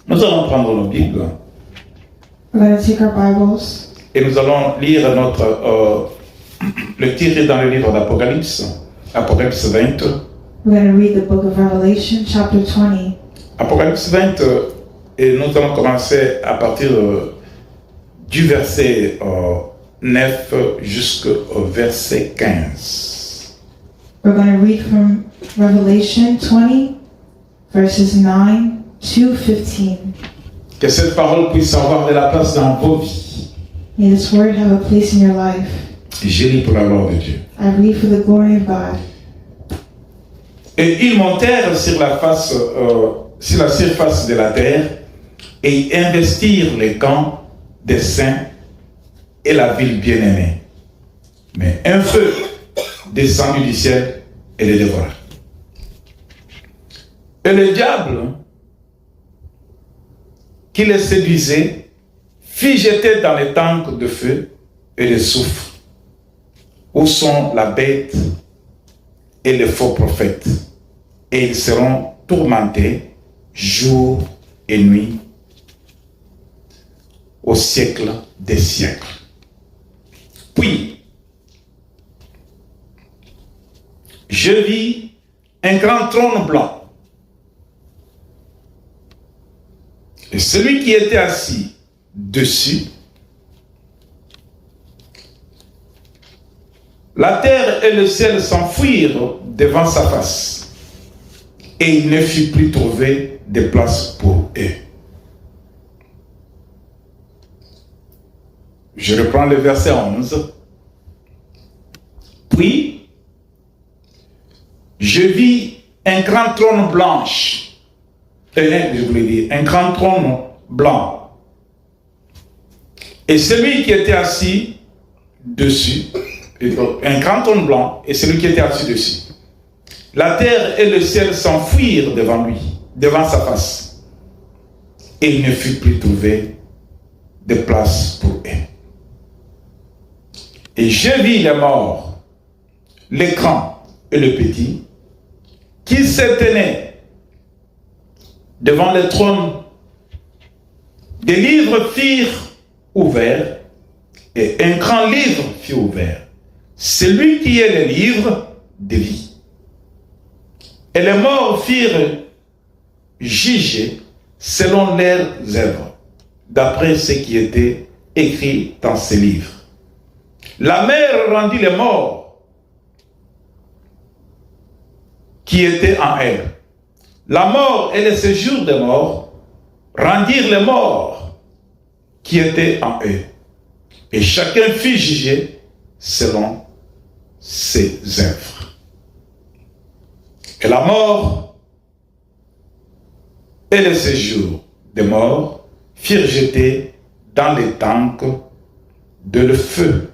Nous allons prendre nos Bibles. We're going to take our Bibles. Et nous allons lire le tiré dans le livre d'Apocalypse, Apocalypse 20. We're going to read the book of Revelation, chapter 20. Apocalypse 20, et nous allons commencer à partir du verset 9 jusqu'au verset 15. We're going to read from Revelation 20, verses 9 to 15. Que cette parole puisse avoir de la place dans vos vies. May this word have a place in your life. Je lis pour la gloire de Dieu. I read for the glory of God. Et ils montèrent sur la surface de la terre et investirent les camps des saints et la ville bien-aimée. Mais un feu descendit du ciel et les dévora. Et le diable qui les séduisait fit jeter dans les tanks de feu et de soufre, où sont la bête et les faux prophètes, et ils seront tourmentés jour et nuit au siècle des siècles. Puis, je vis un grand trône blanc, et celui qui était assis dessus, la terre et le ciel s'enfuirent devant sa face, et il ne fut plus trouvé de place pour eux. Je reprends le verset 11. Puis, je vis un grand trône blanche, un grand trône blanc, et celui qui était assis dessus, un grand trône blanc, et celui qui était assis dessus. La terre et le ciel s'enfuirent devant lui, devant sa face, et il ne fut plus trouvé de place pour eux. Et je vis les morts, les grands et le petit, qui se tenaient devant le trône. Des livres firent ouverts, et un grand livre fut ouvert, celui qui est le livre de vie. Et les morts furent jugés selon leurs œuvres, d'après ce qui était écrit dans ces livres. La mer rendit les morts qui étaient en elle. La mort et le séjour des morts rendirent les morts qui étaient en eux. Et chacun fut jugé selon ses œuvres. Et la mort et le séjour des morts furent jetés dans les tanks de le feu.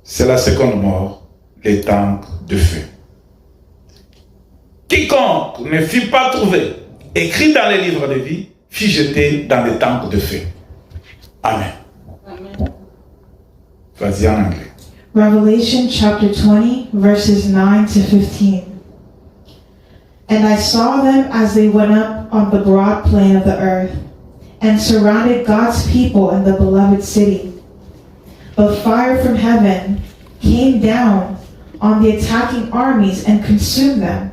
C'est la seconde mort, les tanks de feu. Quiconque ne fut pas trouvé, écrit dans les livres de vie, fut jeté dans les tanks de feu. Amen. Amen. Vas-y en anglais. Revelation chapter 20, verses 9 to 15. And I saw them as they went up on the broad plain of the earth, and surrounded God's people in the beloved city. But fire from heaven came down on the attacking armies and consumed them.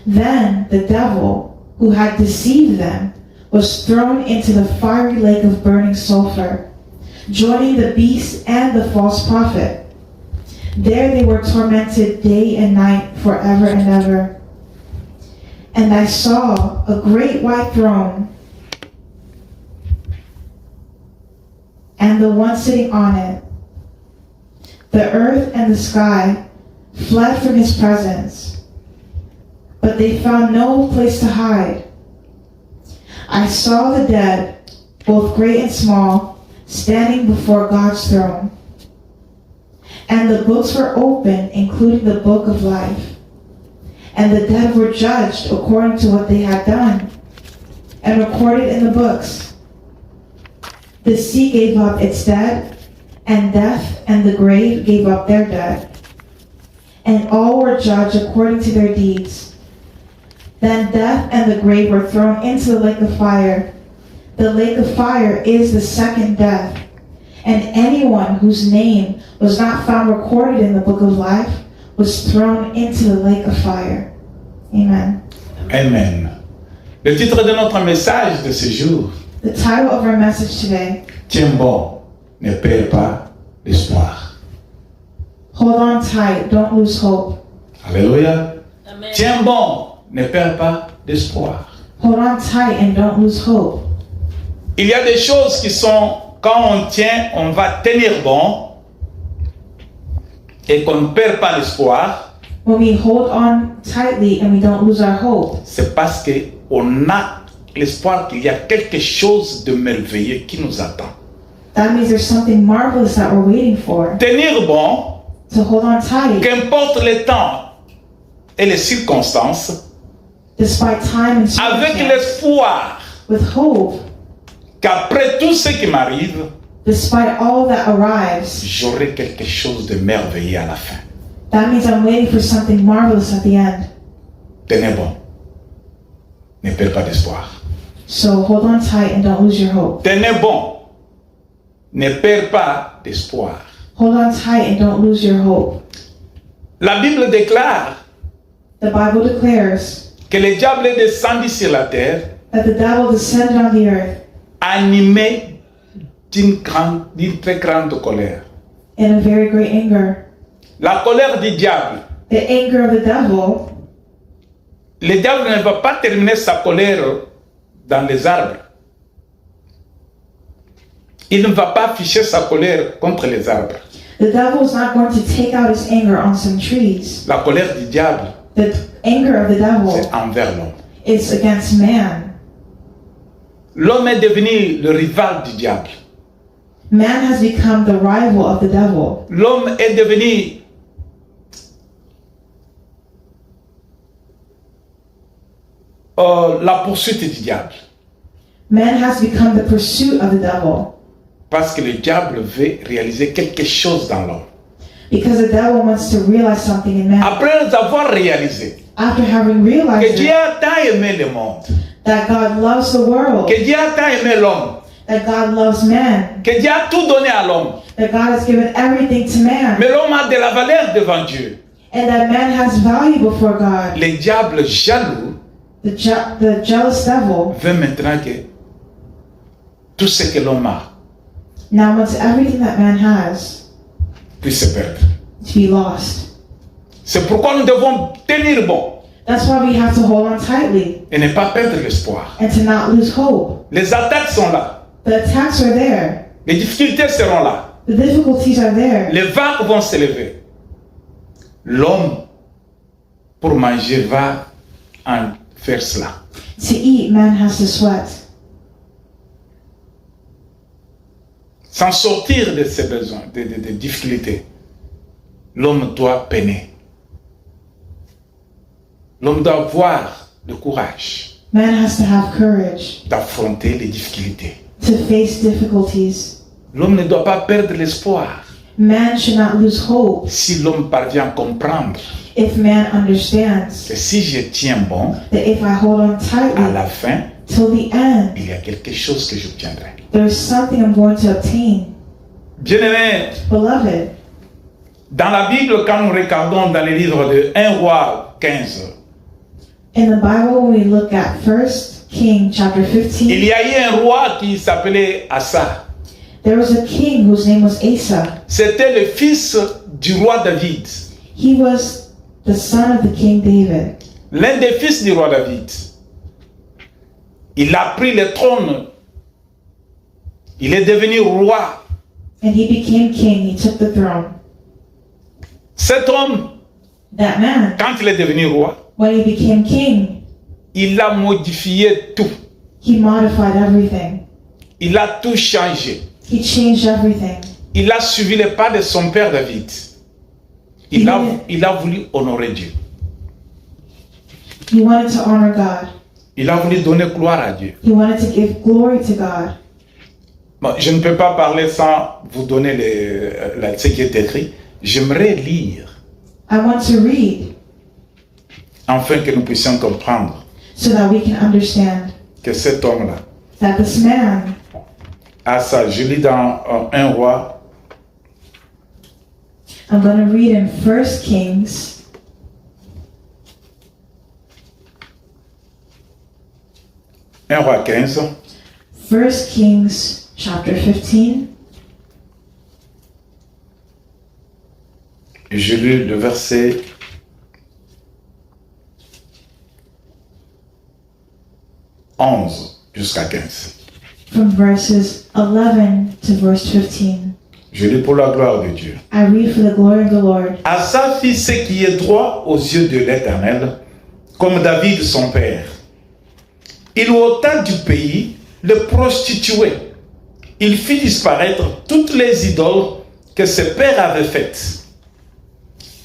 Then the devil, who had deceived them, was thrown into the fiery lake of burning sulfur, joining the beast and the false prophet. There they were tormented day and night forever and ever. And I saw a great white throne, and the one sitting on it. The earth and the sky fled from his presence, but they found no place to hide. I saw the dead, both great and small, standing before God's throne. And the books were opened, including the book of life. And the dead were judged according to what they had done, and recorded in the books. The sea gave up its dead, and death and the grave gave up their dead. And all were judged according to their deeds. Then death and the grave were thrown into the lake of fire. The lake of fire is the second death. And anyone whose name was not found recorded in the book of life was thrown into the lake of fire. Amen. Amen. Le titre de notre message de ce jour, The title of our message today, tiens bon, ne perds pas l'espoir. Hold on tight, don't lose hope. Alléluia. Amen. Tiens bon, ne perds pas l'espoir. Hold on tight and don't lose hope. Il y a des choses qui sont, quand on tient, on va tenir bon et qu'on ne perd pas l'espoir, When we hold on tightly and we don't lose our hope, c'est parce qu'on a l'espoir qu'il y a quelque chose de merveilleux qui nous attend. that means there's something marvelous that we're waiting for. Tenir bon, To hold on tight, qu'importe les temps et les circonstances, despite time and avec circumstance, l'espoir with hope, qu'après tout ce qui m'arrive, despite all that arrives, j'aurai quelque chose de merveilleux à la fin. that means I'm waiting for something marvelous at the end. Tenez bon, ne perds pas d'espoir. So hold on tight and don't lose your hope. Tenez bon, ne perds pas d'espoir. Hold on tight and don't lose your hope. La Bible déclare The Bible declares que le diable est descendu sur la terre, that the devil descended on the earth animé d'une très grande colère. in a very great anger. La colère du diable. The anger of the devil, Le diable ne va pas terminer sa colère dans les arbres. Il ne va pas afficher sa colère contre les arbres. the devil is not going to take out his anger on some trees. La colère du diable, The anger of the devil c'est envers l'homme. is against man. L'homme est devenu le rival du diable. Man has become the rival of the devil. L'homme est devenu la poursuite du diable. Man has become the pursuit of the devil Parce que le diable veut réaliser quelque chose dans l'homme. because the devil wants to realize something in man. Après avoir réalisé After having que realized Dieu it, a tant aimé le monde, that God loves the world, que Dieu a tant aimé l'homme, that God loves man, que Dieu a tout donné à l'homme, that God has given everything to man, mais l'homme a de la valeur devant Dieu. and that man has value before God. Le diable jaloux The jealous devil veut maintenant que tout ce que l'homme a now wants everything that man has puisse se perdre. to be lost. C'est pourquoi nous devons tenir bon That's why we have to hold on tightly et ne pas perdre l'espoir. and to not lose hope. Les attaques sont là, The attacks are there. les difficultés seront là, The difficulties are there. les vagues vont s'élever. L'homme, pour manger, va en faire cela. To eat, man has to sweat. Sans sortir de ses besoins, des difficultés, l'homme doit peiner. L'homme doit avoir le courage Man has to have courage d'affronter les difficultés. to face difficulties. L'homme ne doit pas perdre l'espoir Man should not lose hope si l'homme parvient à comprendre if man understands que si je tiens bon, that if I hold on à tightly la fin, till the end, il y a quelque chose que j'obtiendrai. there's something I'm going to obtain. Bien-aimés, Beloved, dans la Bible, quand nous regardons dans le livre de 1 Roi 15, in the Bible, when we look at 1 King chapter il 15, y a eu un roi qui s'appelait Asa. there was a king whose name was Asa. C'était le fils du roi David. He was the son of the King David. L'un des fils du roi David. Il a pris le trône. Il est devenu roi. And he became king. He took the throne. Cet homme, That man, quand il est devenu roi, when he became king, il a modifié tout. he modified everything. Il a tout changé. He changed everything. Il a suivi les pas de son père David. Il a voulu honorer Dieu. He wanted to honor God. Il a voulu donner gloire à Dieu. He wanted to give glory to God. Bon, je ne peux pas parler sans vous donner ce qui est écrit. J'aimerais lire I want to read afin que nous puissions comprendre so that we can understand que cet homme-là, that this man, je lis dans 1 Roi, I'm going to read in 1 Kings 1 Roi 15, 1 Kings chapter 15, je lis le verset 11 jusqu'à 15. from verses 11 to verse 15. Je lis pour la gloire de Dieu. I read for the glory of the Lord. Asa fit ce qui est droit aux yeux de l'Éternel, comme David son père. Il ôta du pays le prostitué. Il fit disparaître toutes les idoles que ses pères avaient faites.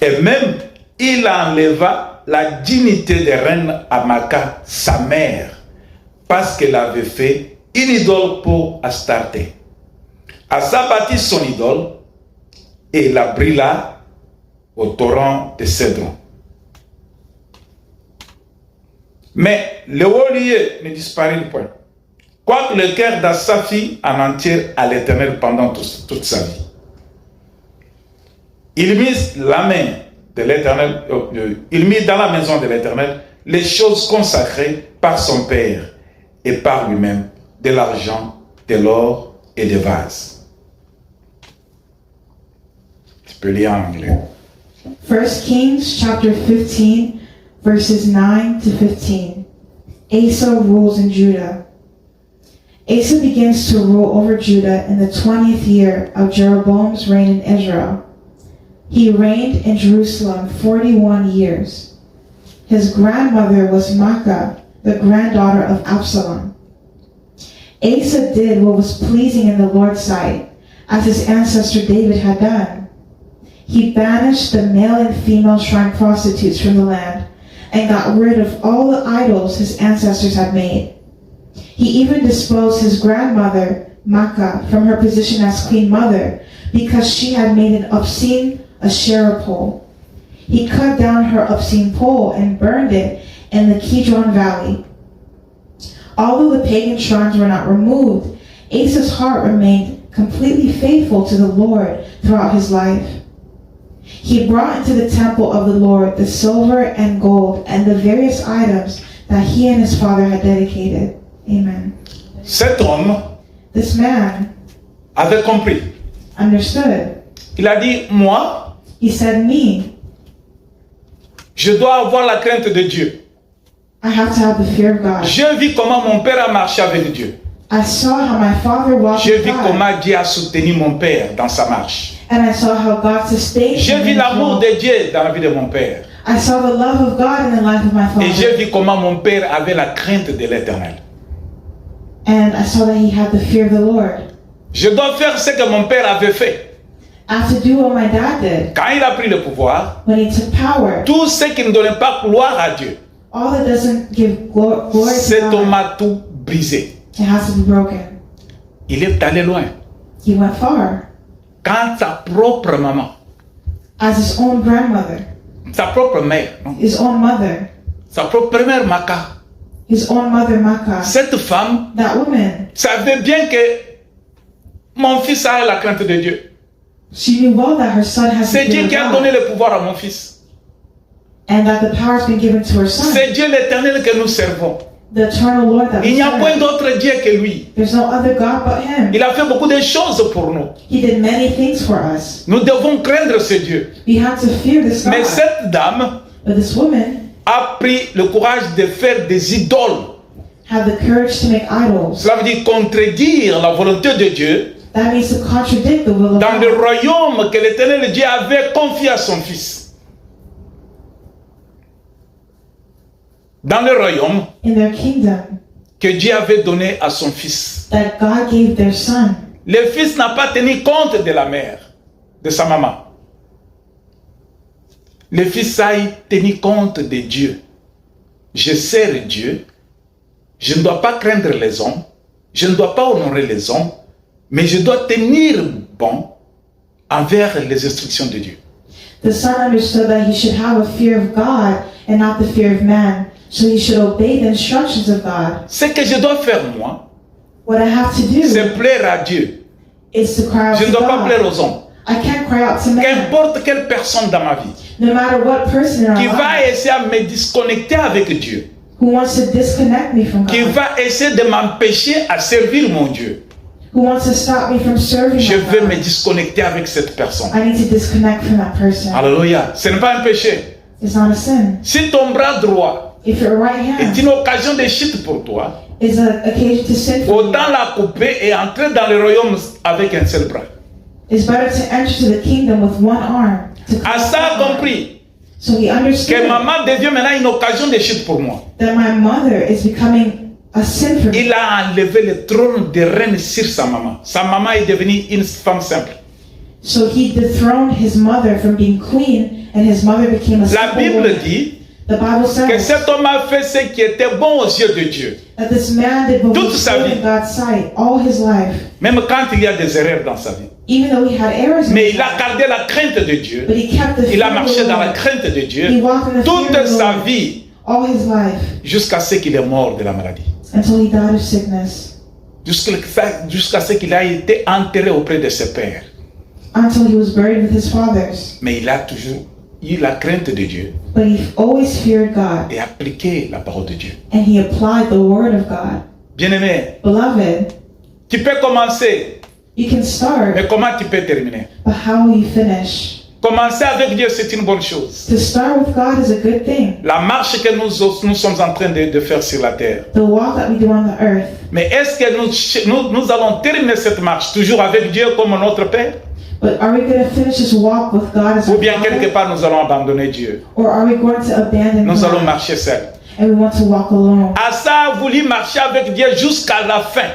Et même, il enleva la dignité de reine à Maca, sa mère, parce qu'elle avait fait une idole pour Astarté. Asa bâtit son idole et la brûla au torrent de Cédron. Mais le haut lieu ne disparut point, quoique le cœur d'Asa fît en entier à l'Éternel pendant toute sa vie. Il mit la main de l'Éternel, il mit dans la maison de l'Éternel les choses consacrées par son père et par lui-même, de l'argent, de l'or et des vases. Tu peux lire en anglais. 1 Kings chapter 15, verses 9 to 15. Asa rules in Judah. Asa begins to rule over Judah in the 20th year of Jeroboam's reign in Israel. He reigned in Jerusalem 41 years. His grandmother was Maacah, the granddaughter of Absalom. Asa did what was pleasing in the Lord's sight, as his ancestor David had done. He banished the male and female shrine prostitutes from the land and got rid of all the idols his ancestors had made. He even disposed his grandmother, Maacah, from her position as queen mother because she had made an obscene Asherah pole. He cut down her obscene pole and burned it in the Kidron Valley. Although the pagan shrines were not removed, Asa's heart remained completely faithful to the Lord throughout his life. He brought into the temple of the Lord the silver and gold and the various items that he and his father had dedicated. Amen. Cet homme This man avait compris. understood. Il a dit, moi, He said, me, je dois avoir la crainte de Dieu. I have to have the fear of God. J'ai vu comment mon père a marché avec Dieu. I saw how my father walked J'ai with vu God, comment Dieu a soutenu mon père dans sa marche. and I saw how God sustained J'ai him vu in his l'amour walk. de Dieu dans la vie de mon père. I saw the love of God in the life of my Et j'ai father, vu comment mon père avait la crainte de l'Éternel. and I saw that he had the fear of the Lord. Je dois faire ce que mon père avait fait. I have to do what my dad did Quand il a pris le pouvoir, when he took power. tout ce qui ne donnait pas gloire à Dieu, All that doesn't give glory to cet homme God, a tout brisé. it has to be broken. Il est allé loin. He went far. Quand sa propre maman, As his own grandmother, sa propre mère, non? his own mother, Sa propre mère Maca, his own mother Maacah, cette femme that woman, savait bien que mon fils a la crainte de Dieu. she knew well that her son has the C'est Dieu fear of qui a donné God, le pouvoir à mon fils. and that the power has been given to her son, C'est Dieu l'Éternel que nous servons. the eternal Lord that Il we n'y a point serve. d'autre Dieu que lui. There's no other God but him. Il a fait beaucoup de choses pour nous. He did many things for us. Nous devons craindre ce Dieu. We have to fear this Mais God. cette dame But this woman a pris le courage de faire des idoles. had the courage to make idols. Cela veut dire contredire la volonté de Dieu That means to contradict the will of dans le God royaume que l'Éternel Dieu avait confié à son fils. Dans le royaume in their kingdom que Dieu avait donné à son fils. that God gave their son. Le fils n'a pas tenu compte de la mère, de sa maman. Le fils a tenu compte de Dieu. Je sers Dieu. Je ne dois pas craindre les hommes. Je ne dois pas honorer les hommes. Mais je dois tenir bon envers les instructions de Dieu. The son understood that he should have a fear of God and not the fear of man. So you should obey the instructions of God. Ce que je dois faire, moi, What I have to do c'est plaire à Dieu. is to cry out Je ne to dois pas plaire God. aux hommes. I can't cry out to men. Qu'importe quelle personne dans ma vie No matter what person in qui our va life essayer à me disconnecter avec Dieu, who wants to disconnect me from qui God, va essayer de m'empêcher à servir mon Dieu, who wants to stop me from serving je my vais me God, disconnecter avec cette personne. I need to disconnect from that person. Alléluia. Ce n'est pas un péché. It's not a sin. Si ton bras droit If your right est hand une occasion de chute pour toi, is an occasion to sin for you, autant la couper et entrer dans le royaume avec un seul bras. it's better to enter to the kingdom with one arm. To Asa a compris So he que understood maman devient maintenant une occasion de chute pour moi. that my mother is becoming a sin for me. Il a enlevé le trône de reine sur sa maman. Sa maman est devenue une femme simple. So he dethroned his mother from being queen, and his mother became a La simple Bible woman. dit The Bible que says cet homme a fait ce qui était bon aux yeux de Dieu. that this man did what Toute was sa good vie. in God's sight all his life, Même quand il y a des erreurs dans sa vie. even though he had errors in Mais his il a life. gardé la crainte de Dieu. But he kept the Il a fear of marché the dans la Lord crainte de He Dieu walked in the fear toute of the sa Lord vie all his life jusqu'à ce qu'il est mort de la maladie. until he died of sickness, Jusqu'à ce qu'il a été enterré auprès de ses pères. until he was buried with his fathers. Mais il a toujours eu la crainte de Dieu But he always feared God, et appliqué la parole de Dieu. and he applied the word of God. Bien-aimé, Beloved, tu peux commencer, you can start, mais comment tu peux terminer? but how will you finish? Commencer avec Dieu, c'est une bonne chose. To start with God is a good thing. La marche que nous sommes en train de faire sur la terre. The walk that we do on the earth. Mais est-ce que nous allons terminer cette marche toujours avec Dieu comme notre Père? But are we going to finish this walk with God as Ou our bien quelque Father? part nous allons abandonner Dieu? Or are we going to abandon Nous allons God marcher seuls. and we want to walk alone? Asa a voulu marcher avec Dieu jusqu'à la fin.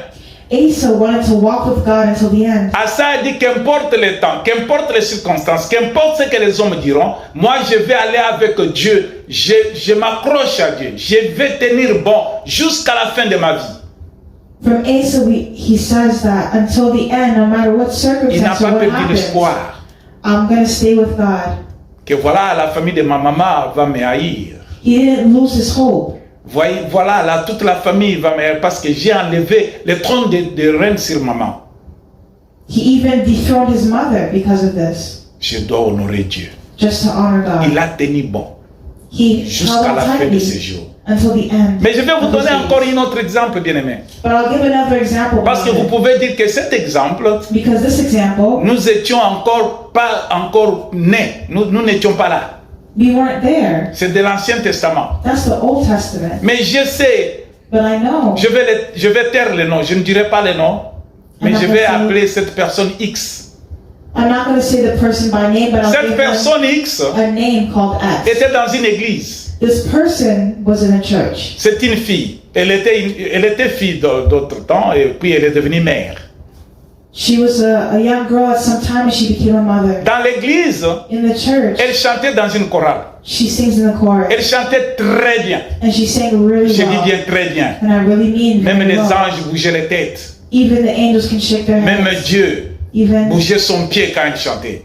Asa wanted to walk with God until the end. Asa a dit qu'importe le temps, qu'importe les circonstances, qu'importe ce que les hommes diront, moi je vais aller avec Dieu. Je m'accroche à Dieu. Je vais tenir bon jusqu'à la fin de ma vie. From Asa, he says that until the end, no matter what Il n'a circumstance or pas what perdu happens, l'espoir I'm going to stay with God. que voilà, la famille de ma maman va me haïr. He didn't lose his hope. Voilà, là, toute la famille va me haïr parce que j'ai enlevé le trône de reine sur maman. He even dethroned his mother because of this, Je dois honorer Dieu. just to honor Il God. a tenu bon He jusqu'à held la on fin de ses tightly jours. until the end. Mais je vais vous of his donner days. encore un autre exemple, bien-aimé. But I'll give another example. Parce que vous beloved. pouvez dire que cet exemple, Because this example, nous étions pas encore nés. Nous n'étions pas là. we weren't there. C'est de l'Ancien Testament. That's the Old Testament. Mais je sais, But I know. je vais taire les noms. Je ne dirai pas les noms. Mais je vais appeler cette personne X. I'm not going to say the person by name, but I'll Cette give personne X them a name called X. était dans une église. This person was in a church. C'est une fille. Elle était fille d'autre temps et puis elle est devenue mère. She was a young girl at some time and she became a mother. Dans l'église, In the church, elle chantait dans une chorale. she sings in the chorus. Elle chantait très bien. And she sang really Je dis well. bien très bien. And I really mean Même very les well. anges bougeaient les têtes. Even the angels can shake their Même heads. Dieu Even bougeait son pied quand elle chantait.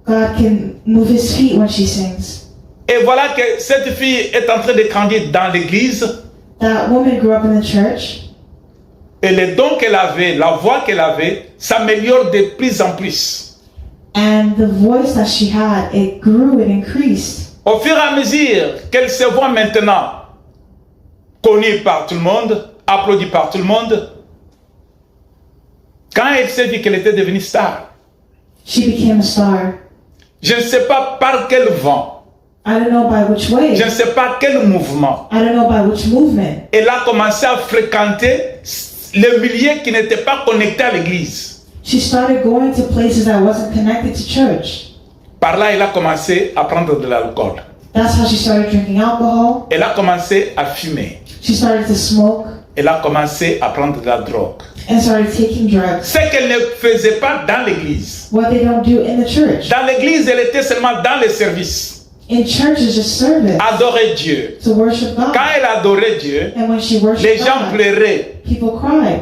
God can move his feet when she sings. Et voilà que cette fille est en train de grandir dans l'église. That woman grew up in the church. Et les dons qu'elle avait, la voix qu'elle avait, s'améliore de plus en plus. And the voice that she had, it grew and increased. Au fur et à mesure qu'elle se voit maintenant connue par tout le monde, applaudie par tout le monde, quand elle s'est dit qu'elle était devenue star, She became a star. je ne sais pas par quel vent, I don't know by which way. je ne sais pas quel mouvement, I don't know by which movement. elle a commencé à fréquenter les milieux qui n'étaient pas connectés à l'église. She started going to places that wasn't connected to church. Par là, elle a commencé à prendre de l'alcool. That's how she started drinking alcohol. Elle a commencé à fumer. She started to smoke Elle a commencé à prendre de la drogue. and started taking drugs. Ce qu'elle ne faisait pas dans l'église. What they don't do in the church. Dans l'église, elle était seulement dans les services. In church is just service. Adorer Dieu. To worship God. Quand elle adorait Dieu, And when she les worshiped gens God, pleuraient. people cried.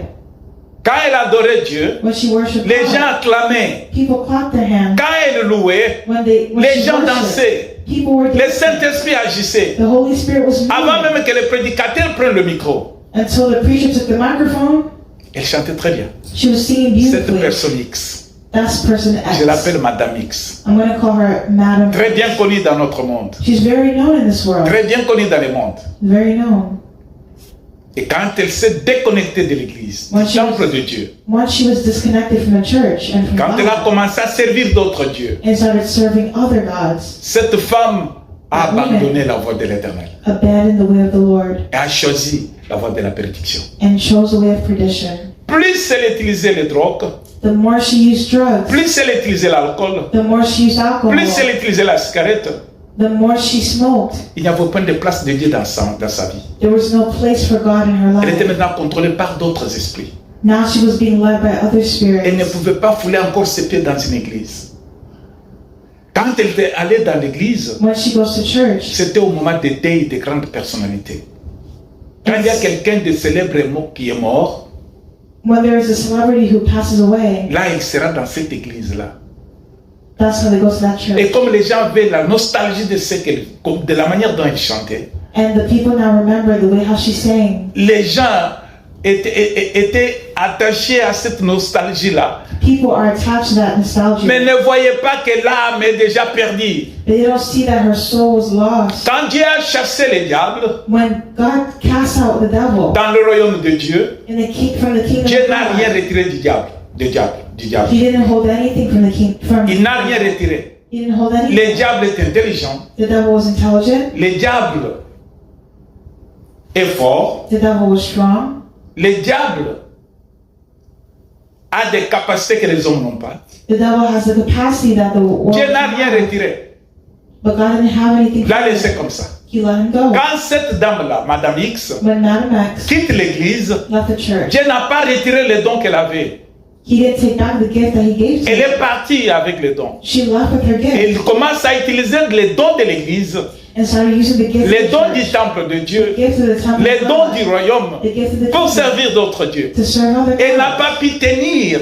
Quand elle adorait Dieu, When she worshiped les God, gens acclamaient. people clapped their hands. Quand elle louait, When les she gens worshiped, dansaient. People were Le dancing. Saint-Esprit agissait. The Holy Spirit was Avant moving. même que le prédicateur prenne le micro, Until the preacher took the microphone, elle chantait très bien. she was singing Cette beautifully. personne X, That's person je X. l'appelle Madame X. I'm going to call her Madam. Très bien connue dans notre monde. She's very known in this world. Très bien connue dans le monde. Very known. Et quand elle s'est déconnectée de l'église, Moi, du je- temple de Dieu, Once she was disconnected from the church and from quand elle a God commencé à servir d'autres dieux, and started serving other gods, cette femme a abandonné la voie de l'Éternel abandoned the way of the Lord et a choisi la voie de la bénédiction. and chose the way of perdition. Plus elle utilisait les drogues, The more she used drugs, plus elle utilisait l'alcool, the more she used alcohol, plus elle utilisait la cigarette, the more she smoked. il n'y avait point de place de Dieu dans sa vie. There was no place for God in her Elle était life. maintenant contrôlée par d'autres esprits. Now she was being led by other Elle ne spirits. pouvait pas fouler encore ses pieds dans une église. Quand elle était allée dans l'église, When she goes to church, c'était au moment des deuils de grandes personnalités. Quand il y a quelqu'un de célèbre qui est mort, when there is a celebrity who passes away, là, il sera dans cette église-là. that's when they go to that Et church. comme les gens avaient la nostalgie de la manière dont elle chantait, And the people now remember the way how she sang. les gens étaient attachés à cette nostalgie-là. People are attached to that nostalgia. Mais ne voyez pas que l'âme est déjà perdue. They don't see that her soul was lost. Quand Dieu a chassé les diables When God cast out the devil dans le royaume de Dieu, and the king from the kingdom Dieu of n'a rien God, retiré du diable. he didn't hold anything from the king. Il n'a rien retiré. He didn't hold anything. Le diable est intelligent. The devil was intelligent. Le diable est fort. The devil was strong. Le diable a des capacités que les hommes n'ont pas. The devil has the capacity that the world Dieu n'a doesn't rien have. retiré. But God didn't have anything Il l'a from laissé him. comme ça. He let him go. Quand cette dame-là, Madame X, When Madam X quitte l'église, left the church, Dieu n'a pas retiré les dons qu'elle avait. he didn't take back the gift that he gave to Elle her. est partie avec les dons. She left with her Et gift il commence à utiliser les dons de l'église, and started using the gift les of dons the du church, temple de Dieu, the gift of the temple les of dons du God, royaume the gift of the pour kingdom, servir d'autres dieux. to serve other Elle n'a gods. pas pu tenir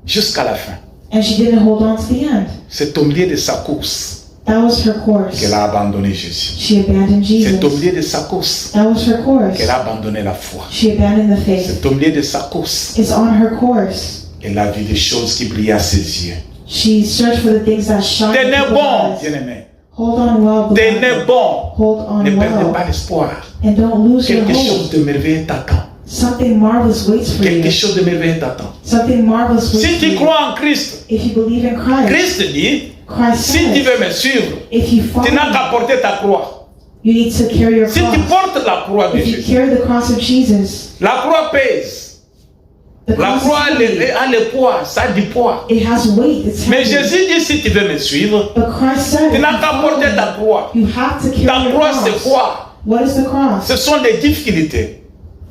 jusqu'à la fin. And she didn't hold on to the end. C'est au milieu de sa course That was her course. qu'elle a abandonné Jésus. She abandoned C'est au Jesus. milieu de sa course That was her course. qu'elle a abandonné la foi. She abandoned the faith. C'est au milieu de sa course It's on her course. qu'elle a vu des choses qui brillaient à ses yeux. She searched for the things that shine. in Tenez people's bon, eyes. bien-aimé. Hold on well, Tenez beloved. bon. Hold on Ne perdez well. pas l'espoir. And don't lose your Quelque chose hope. de merveilleux t'attend. Something marvelous waits for Quelque you. chose de merveilleux t'attend. Something marvelous waits Si for tu you. crois en Christ, If you believe in Christ, Christ dit, Christ si tu says, veux me suivre, if you follow tu n'as me, qu'à porter ta croix. you need to carry your Si tu cross. portes la croix de If you Jésus, carry the cross of Jesus, la croix pèse. the La cross croix is heavy. a le poids, ça a du poids. It has weight. It's Mais heavy. Jésus dit, si tu veux me suivre, But Christ said, tu if n'as you qu'à follow porter me, ta croix. you have to Ta carry your croix, c'est cross. quoi? What is the cross? Ce sont des difficultés.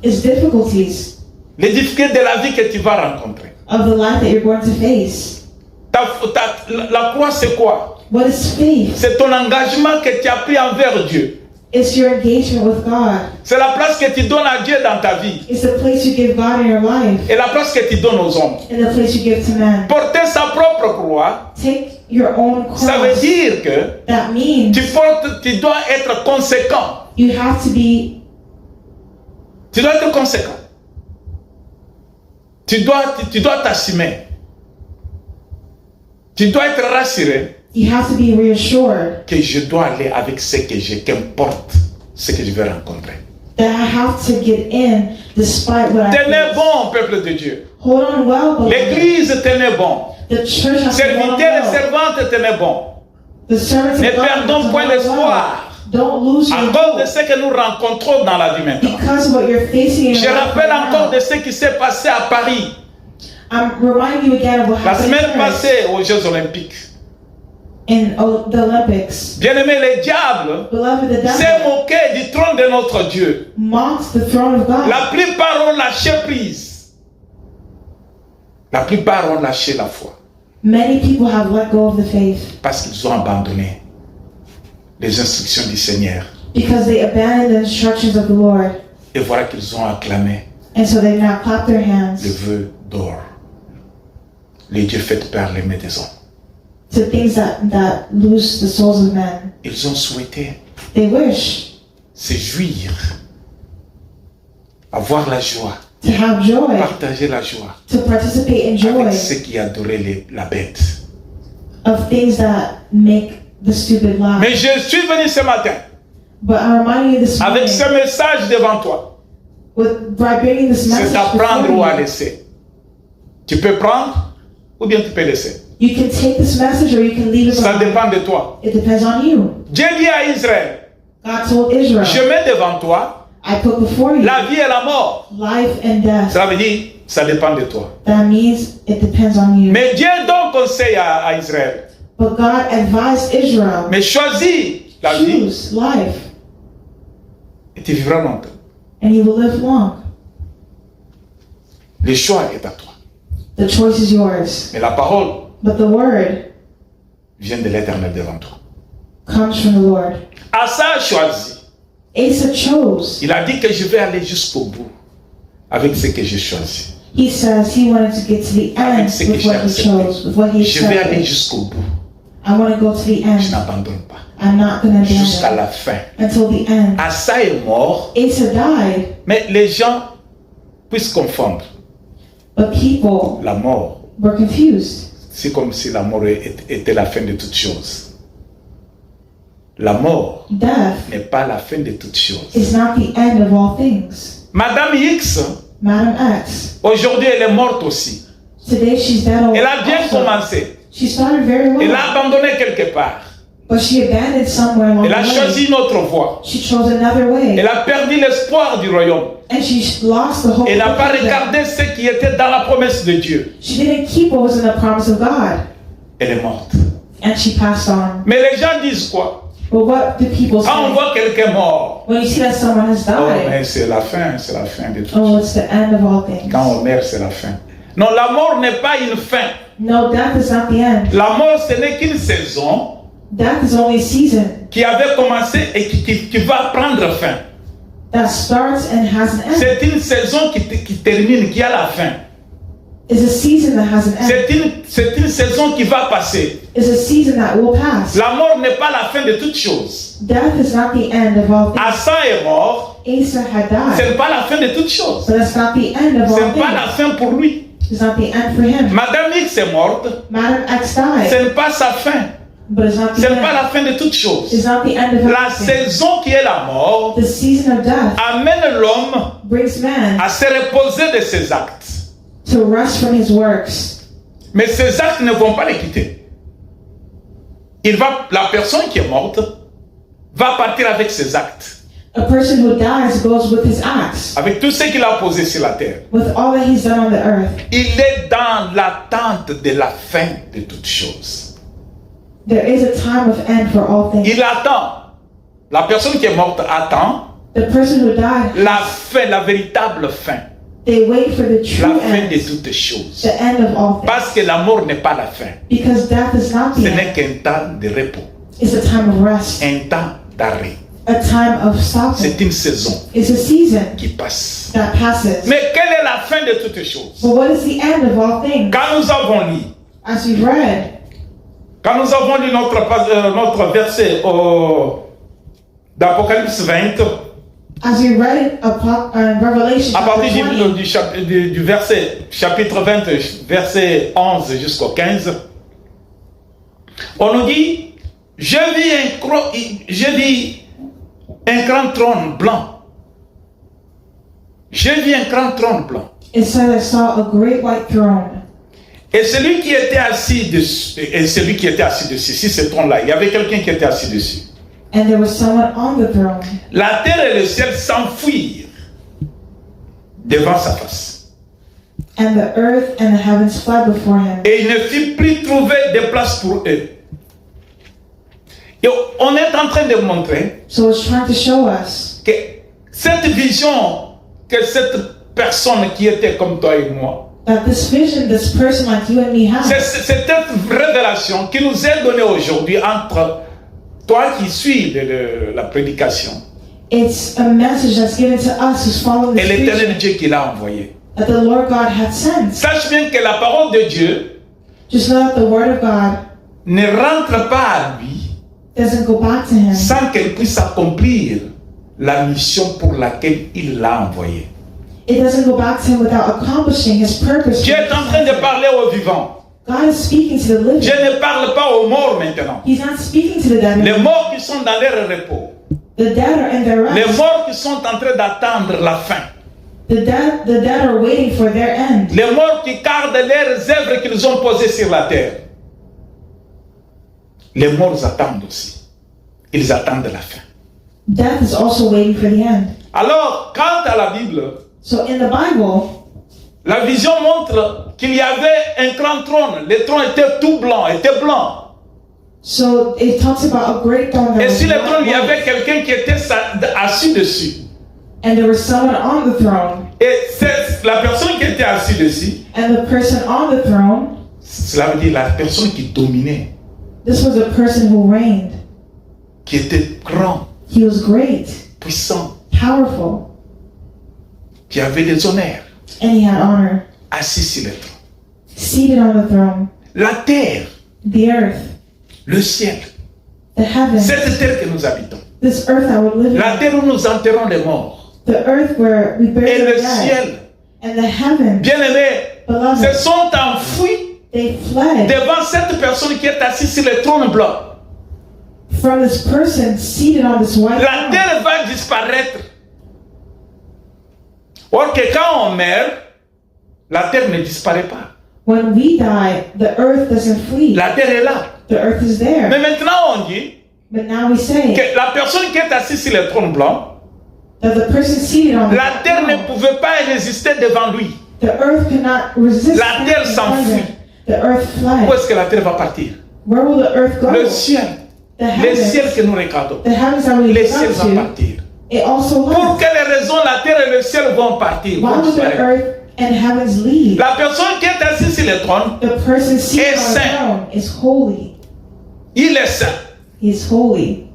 It's difficulties Les difficultés de la vie que tu vas rencontrer. of the life that you're going to face. La croix, c'est quoi? What is faith? C'est ton engagement que tu as pris envers Dieu. It's your engagement with God. C'est la place que tu donnes à Dieu dans ta vie. It's the place you give God in your life Et la place que tu donnes aux hommes. and the place you give to man. Porter sa propre croix, Take your own ça veut cross. dire que That means tu dois être conséquent. you have to be, Tu dois être conséquent. Tu dois t'assumer. Tu dois être rassuré you have to be reassured que je dois aller avec ce que j'ai, qu'importe ce que je vais rencontrer. that I have to get in despite what I Tenez face. bon, peuple de Dieu. Hold on well, beloved. L'église, tenez bon. The church has to hold on Serviteurs et well. servantes, tenez bon. The servants Ne of God have perdons to point hold l'espoir. well. Don't lose your À cause de hope ce que nous rencontrons dans la vie maintenant. because of what you're facing in Je your life rappelle right encore now. de ce qui s'est passé à Paris I'm reminding you again of what la happened semaine in Paris passée aux Jeux Olympiques. in the Olympics. Bien-aimé, le diable Beloved, the s'est devil moqué du trône de notre Dieu. mocks the throne of God. La plupart ont lâché prise. La plupart ont lâché la foi Many people have let go of the faith parce qu'ils ont abandonné les instructions du Seigneur. because they abandoned the instructions of the Lord. Et voilà qu'ils ont acclamé And so they now clap their hands. le vœu d'or. Les dieux faits par les mains des hommes. to things that lose the souls of men. Ils ont souhaité They wish se jouir, avoir la joie, to have joy, partager la joie to participate in joy avec ceux qui adoraient la bête. of things that make the stupid laugh. Mais je suis venu ce matin But I'm reminding you this avec morning, ce message devant toi. by bringing this C'est message à prendre ou before à you, laisser. Tu peux prendre ou bien tu peux laisser. you can take this message or you can leave it Ça behind. dépend de toi. It depends on you. Dieu dit à Israël, God told Israel, je mets devant toi I put before you la vie et la mort. life and death. Ça veut dire, ça dépend de toi. That means it depends on you. Mais Dieu donne conseil à Israël. But God advised Israel, Mais choisis la vie choose life et tu vivras longtemps. and you will live long. Le choix est à toi. The choice is yours. Mais la parole But the word vient de l'Éternel devant toi. comes from the Lord. Asa a choisi. Asa chose. Il a dit que je vais aller jusqu'au bout avec ce que j'ai choisi. He says he wanted to get to the end Avec ce que with j'ai what he accepté. chose, with what he Je vais aller accepted. jusqu'au bout. I want to go to the Je end. n'abandonne pas. I'm not going to Jusqu'à abandon la fin. until the end. Asa est mort, Asa died, mais les gens puissent confondre but people la mort. were confused. C'est comme si la mort était la fin de toutes choses. La mort Death n'est pas la fin de toutes choses. is not the end of all things. Madame X, Madam X, aujourd'hui, elle est morte aussi. today she's dead Elle a bien also. commencé. She started very Elle well, a abandonné quelque part. but she abandoned somewhere along Elle a the way. choisi une autre voie. She chose another way, Elle a perdu l'espoir du royaume. and she lost the hope. Elle n'a of pas the kingdom. regardé ce qui était dans la promesse de Dieu. She didn't keep what was in the promise of God, Elle est morte. and she passed on. Mais les gens disent quoi? But what do people Quand on say voit quelqu'un mort, when you see that someone has oh, died? mais c'est la fin de tout. Oh, it's the end of all things. Quand on meurt, c'est la fin. Non, la mort n'est pas une fin. No, death is not the end. La mort, ce n'est qu'une saison Death is only a season qui avait commencé et qui va prendre fin. that starts and has an end. C'est une saison qui termine, qui a la fin. It's a season that has an end. C'est une saison qui va passer. It's a season that will pass. La mort n'est pas la fin de toutes choses. Death is not the end of all things. Asa est mort, Asa had ce died, n'est pas la fin de toutes choses. but it's not the end of Ce all n'est pas la things. fin pour lui. It's not the end for him. Madame X est morte, Madam X ce died, n'est pas sa fin. but it's not Ce the n'est pas end. la fin de toutes choses. It's not the end of La everything. saison qui est la mort The season of death amène l'homme brings man à se reposer de ses actes. to rest from his works. Mais ces actes ne vont pas les quitter. La personne qui est morte va partir avec ses actes, A person who dies goes with his acts, avec tout ce qu'il a posé sur la terre. with all that he's done on the earth. Il est dans l'attente de la fin de toutes choses. There is a time of end for all things. Il attend. La personne qui est morte attend The person who died, la fin, la véritable fin. they wait for the La true fin de end, toutes choses. the end of all things. Parce que la mort n'est pas la fin. Because death is not Ce the n'est end. qu'un temps de repos, It's a time of rest, un temps d'arrêt. a time of stopping. C'est une saison It's a season qui passe. that passes. Mais quelle est la fin de toutes choses? But what is the end of all things? Quand nous avons lu, As we've read, notre verset d'Apocalypse 20, as we read it in Revelation à partir chapter 20, du verset chapitre 20, verset 11 jusqu'au 15, on nous dit, je vis un grand trône blanc. Je vis un grand trône blanc. it says, I saw a great white throne. Et celui qui était assis dessus, sur ce trône-là, il y avait quelqu'un qui était assis dessus. And there was someone on the throne. La terre et le ciel s'enfuirent devant sa face. And the earth and the heavens fled before him. Et il ne fit plus trouver de place pour eux. Et on est en train de montrer So it's trying to show us que cette vision, que cette personne qui était comme toi et moi, that this vision, this person like you and me c'est have, cette révélation qui nous est donnée aujourd'hui entre toi qui suis la prédication it's a message that's given to us who's following et this l'éternel vision Dieu qui l'a envoyé. that the Lord God had sent. Sache bien que la parole de Dieu Just know that the word of God ne rentre pas à lui doesn't go back to him sans qu'elle puisse accomplir la mission pour laquelle il l'a envoyé. it doesn't go back to him without accomplishing his purpose. Dieu est en train de parler aux vivants. God is speaking to the living. Dieu ne parle pas aux morts maintenant. He's not speaking to the dead. Les morts qui sont dans leur repos. The dead are in their Les rest. morts qui sont en train d'attendre la fin. The dead are waiting for their end. Les morts qui gardent leurs œuvres qu'ils ont posées sur la terre. Les morts attendent aussi. Ils attendent la fin. Death is also waiting for the end. Alors, quant à la Bible, So in the Bible, la vision montre qu'il y avait un grand trône. Le trône était tout blanc, était blanc. so it talks about a great throne that Et was sur le trône, il y white, avait quelqu'un qui était assis dessus. and there was someone on the throne, Et la personne qui était assise dessus, and the person on the throne, cela veut dire la personne qui dominait, this was a person who reigned. qui était grand, He was great, puissant, powerful, qui avait des honneurs, and he had honor. assis sur le trône. Seated on the throne, La terre, the earth, le ciel, the heavens, cette terre que nous habitons, this earth that we live la in, terre où nous enterrons les morts, the earth where we bury et the le dead, ciel, and the heavens, bien-aimés, se beloved, sont enfuis they fled devant cette personne qui est assise sur le trône blanc. from this person seated on this white La throne. terre va disparaître. Or que quand on meurt, la terre ne disparaît pas. When we die, the earth doesn't flee. La terre est là. The earth is Mais there. maintenant on dit But now we say que la personne qui est assise sur le trône blanc, that the person seated on the la white terre ne throne, pouvait pas résister devant lui. the earth could not resist. La terre him s'enfuit. present. The earth Où fled. est-ce que la terre va partir? Where will the earth go? Le ciel. The Le ciel heavens, que nous regardons. the heavens that we Le look ciel up va to, partir. it also Pour left. quelles raisons la terre et le ciel vont partir? Why Vont would the disparaître. earth and heavens leave? La personne qui est assise sur le trône, The person seated est on the saint. throne is holy. il est saint. He's holy.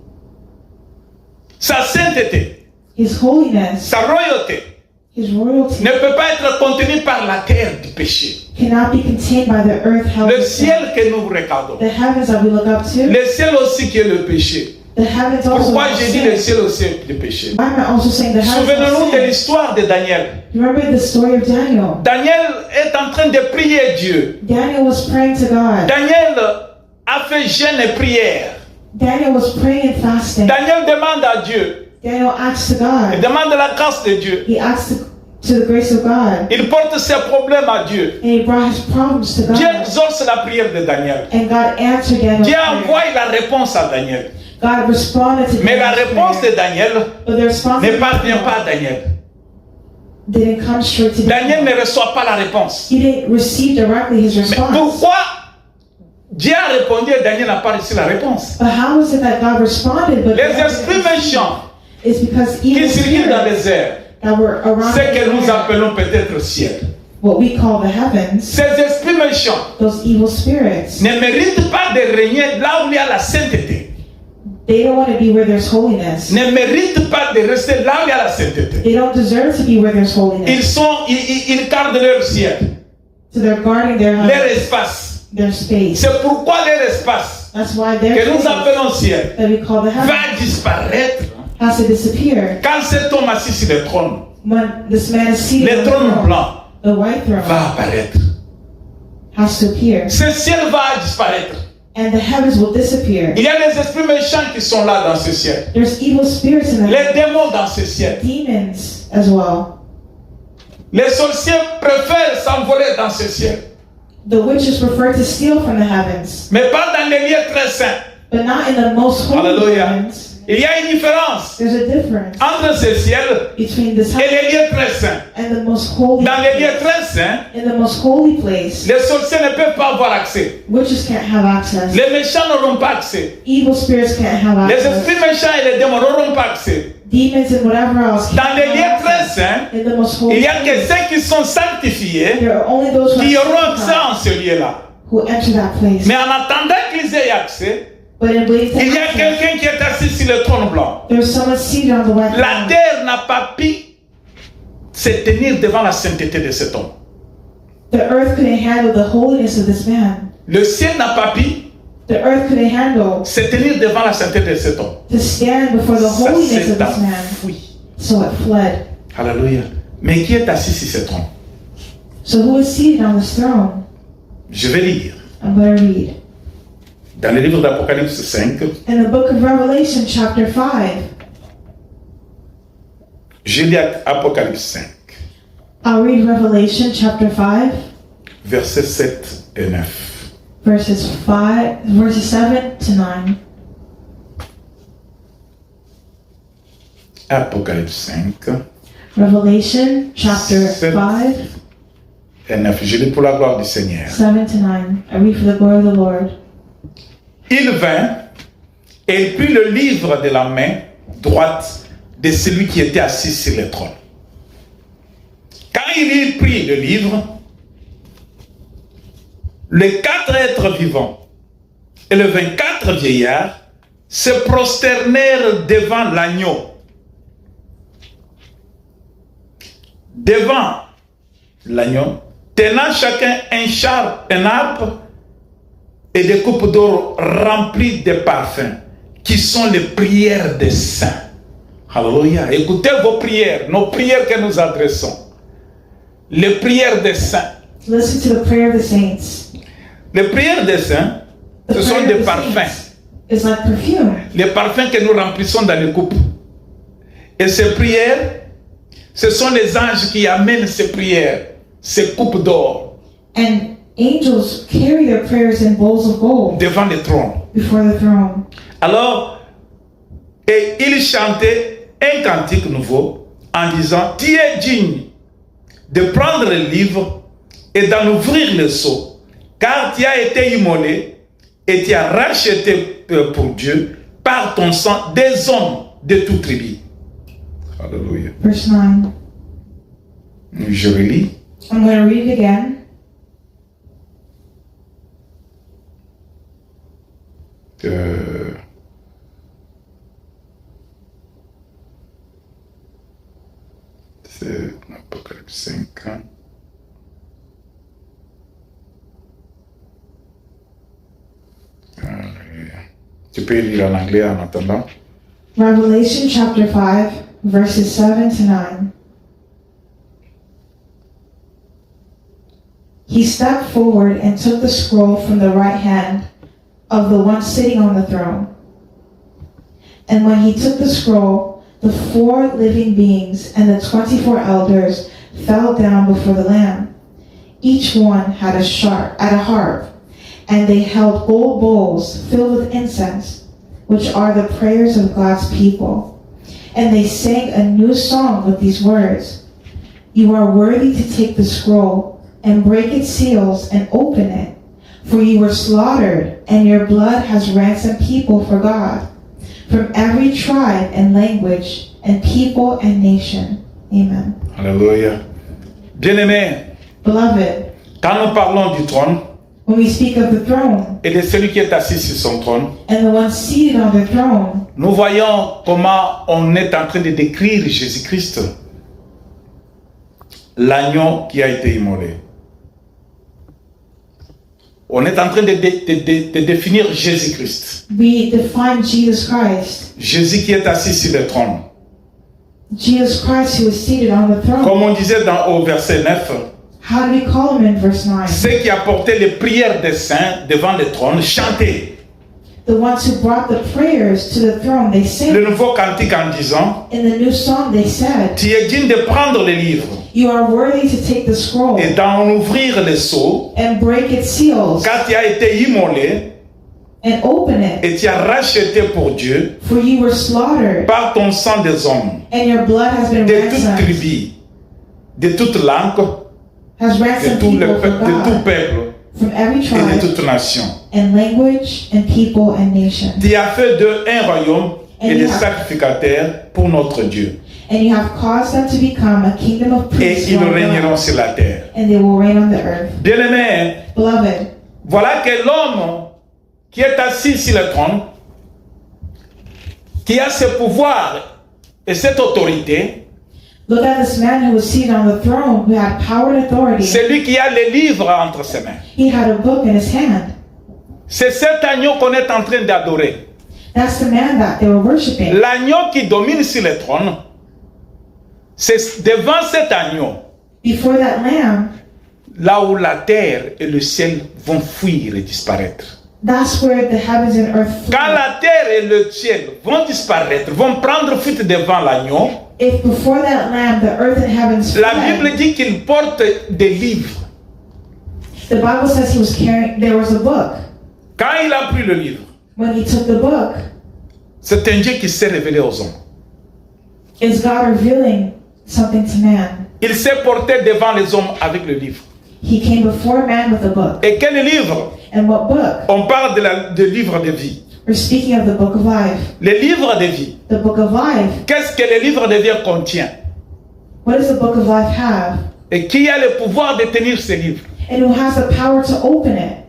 Sa sainteté, His holiness, sa royauté his royalty ne peut pas être contenue par la terre du péché. cannot be contained by the earth held Le in sin. ciel que nous regardons, The heavens that we look up to, le ciel aussi qui est le péché. the heavens also Pourquoi have j'ai dit sin. le ciel aussi est le péché? Why am I also saying the heavens Souvenons-nous de have sin? l'histoire de Daniel. Remember the story of Daniel. Daniel est en train de prier Dieu. Daniel was praying to God. Daniel a fait jeûne et prière. Daniel was praying and fasting. Daniel demande à Dieu, Daniel asked to il God. demande la grâce de Dieu. He asked to the grace of God. Il porte ses problèmes à Dieu. And he brought his problems to Dieu God. exauce la prière de Daniel. And God answered Daniel's Dieu prayer. envoie la réponse à Daniel. God responded to Mais la Daniel's réponse prayer. de Daniel But the response ne of parvient pas à Daniel Daniel. didn't come straight to Daniel Daniel. ne reçoit pas la réponse. He didn't receive directly his Mais response. pourquoi Dieu a répondu et Daniel n'a pas reçu la réponse? But how is it that God responded but Les Daniel esprits didn't receive? méchants It's because qui evil circulent dans spirits les airs, that were around ce que the nous air, appelons peut-être ciel. what we call the heavens, Ces esprits méchants those evil spirits, ne méritent pas de régner là où il y a la sainteté. they don't want to be where there's holiness. Ne méritent pas de rester là où il y a la sainteté. They don't deserve to be where there's holiness. Ils gardent leur ciel, So they're guarding their leur heavens, espace. their space. C'est pourquoi leur espace That's why their que nous space appelons ciel that we call the heavens va disparaître has to disappear. quand cet homme assis sur le trône, When this man is seated le on the trône throne, blanc, the white throne va apparaître. has to appear. Ce ciel va disparaître. And the heavens will disappear. Il y a des esprits méchants qui sont là dans ce ciel. There's evil spirits in the Les heavens, démons dans ce ciel. demons as well. Les sorciers préfèrent s'envoler dans ce ciel. The witches prefer to steal from the heavens, Mais pas dans les lieux très saints. but not in the most holy Alléluia. heavens. Il y a une différence There's a difference entre ce ciel between this et heaven les lieux très saints. and the most holy Dans les lieux place. très saints, In the most holy place, les sorciers ne peuvent pas avoir accès. witches can't have access. Les méchants n'auront pas accès. Evil spirits can't have Les access. esprits méchants et les démons n'auront pas accès. Demons and whatever else can't Dans les have lieux très access. saints, In the most il holy y a que place, ceux qui sont sanctifiés there are only those qui who auront are accès sanctified en ce lieu-là. who enter that place. Mais en attendant qu'ils aient accès, But in waiting to il y a access, quelqu'un qui est assis sur le trône blanc. there's someone seated on the white La throne. terre n'a pas pu se tenir devant la sainteté de cet homme. The earth couldn't handle the holiness of this man. Le ciel n'a pas pu the earth couldn't handle, se tenir devant la sainteté de cet homme. to stand before the Ça holiness of s'est this man. enfui. So it fled. Alléluia. Mais qui est assis sur ce trône? So who is seated on this throne? Je vais lire. I'm going to read. Dans le livre d'Apocalypse 5, In the book of Revelation, chapter 5, je lis Apocalypse 5, I'll read Revelation, chapter 5, versets 7 et 9. verses 7 to 9. Apocalypse 5 Revelation, chapter 7. 5, et 9. Je lis pour la gloire du Seigneur. 7 to 9. I read for the glory of the Lord. Il vint et il prit le livre de la main droite de celui qui était assis sur le trône. Quand il eut pris le livre, les 4 êtres vivants et les 24 vieillards se prosternèrent devant l'agneau. Devant l'agneau, tenant chacun un arbre et des coupes d'or remplies de parfums, qui sont les prières des saints. Alléluia. Écoutez vos prières, nos prières que nous adressons. Les prières des saints. Listen to the prayer of the saints. Les prières des saints, The ce sont prayer des of the parfums. saints is like perfume. Les parfums que nous remplissons dans les coupes. Et ces prières, ce sont les anges qui amènent ces prières, ces coupes d'or, And angels carry their prayers in bowls of gold devant le trône. before the throne. Alors, et il chantait un cantique nouveau en disant, tu es digne de prendre le livre et d'en ouvrir le sceau, car tu as été immolé et tu as racheté pour Dieu par ton sang des hommes de toute tribu. Alléluia. Verse 9. Je relis. I'm going to read it again. C'est Apocalypse 5. Tu peux lire en anglais en attendant. Revelation chapter 5, verses 7 to 9. He stepped forward and took the scroll from the right hand of the one sitting on the throne. And when he took the scroll, the 4 living beings and the 24 elders fell down before the Lamb. Each one had a harp, and they held gold bowls filled with incense, which are the prayers of God's people. And they sang a new song with these words: You are worthy to take the scroll and break its seals and open it, for you were slaughtered, and your blood has ransomed people for God, from every tribe and language and people and nation. Amen. Alléluia. Bien-aimés, Beloved, quand nous parlons du trône when we speak of the throne et de celui qui est assis sur son trône, and the one seated on the throne, nous voyons comment on est en train de décrire Jésus-Christ, l'agneau qui a été immolé. On est en train de définir Jésus-Christ. we define Jesus Christ. Jésus qui est assis sur le trône. Jesus Christ who is seated on the throne. Comme on disait au verset 9, How do we call him in verse 9? ceux qui apportaient les prières des saints devant le trône chantaient The ones who brought the prayers to the throne, they le sang. nouveau cantique en disant, In the new song, they said, tu es digne de prendre le livre You are worthy to take the scroll et d'en ouvrir le sceau, and break its seals car tu as été immolé and open it, et tu as racheté pour Dieu for you were slaughtered, par ton sang des hommes, and your blood has been de toute ransomed, tribu, de toute langue, has de ransomed tout, people for de tout God, peuple from every et de tribe toute nation. and language and people and nation. Tu as fait d'eux un royaume et And des you have- sacrificateurs pour notre Dieu. And you have caused them to become a kingdom of Et priests ils for our régneront God, sur la terre. and they will reign on the earth. Bien-aimés, Beloved, voilà que l'homme qui est assis sur le trône, qui a ce pouvoir et cette autorité, look at this man who was seated on the throne, who had power and authority. c'est lui qui a les livres entre ses mains. He had a book in his hand. C'est cet agneau qu'on est en train d'adorer. That's the man that they were worshiping. L'agneau qui domine sur le trône, c'est devant cet agneau, Before that lamb, là où la terre et le ciel vont fuir et disparaître. that's where the heavens and earth Quand flee. la terre et le ciel vont disparaître, vont prendre fuite devant l'agneau, If before that lamb, the earth and heavens la fled, Bible dit qu'il porte des livres. the Bible says he was carrying, there was a book. Quand il a pris le livre, When he took the book, c'est un Dieu qui s'est révélé aux hommes. is God revealing something to man. Il s'est porté devant les hommes avec le livre. He came before man with a book. Et quel livre? And what book? On parle de livre de vie. We're speaking of the book of life. Le livre de vie. The book of life. Qu'est-ce que le livre de vie contient? What does the book of life have? Et qui a le pouvoir de tenir ce livre? And who has the power to open it?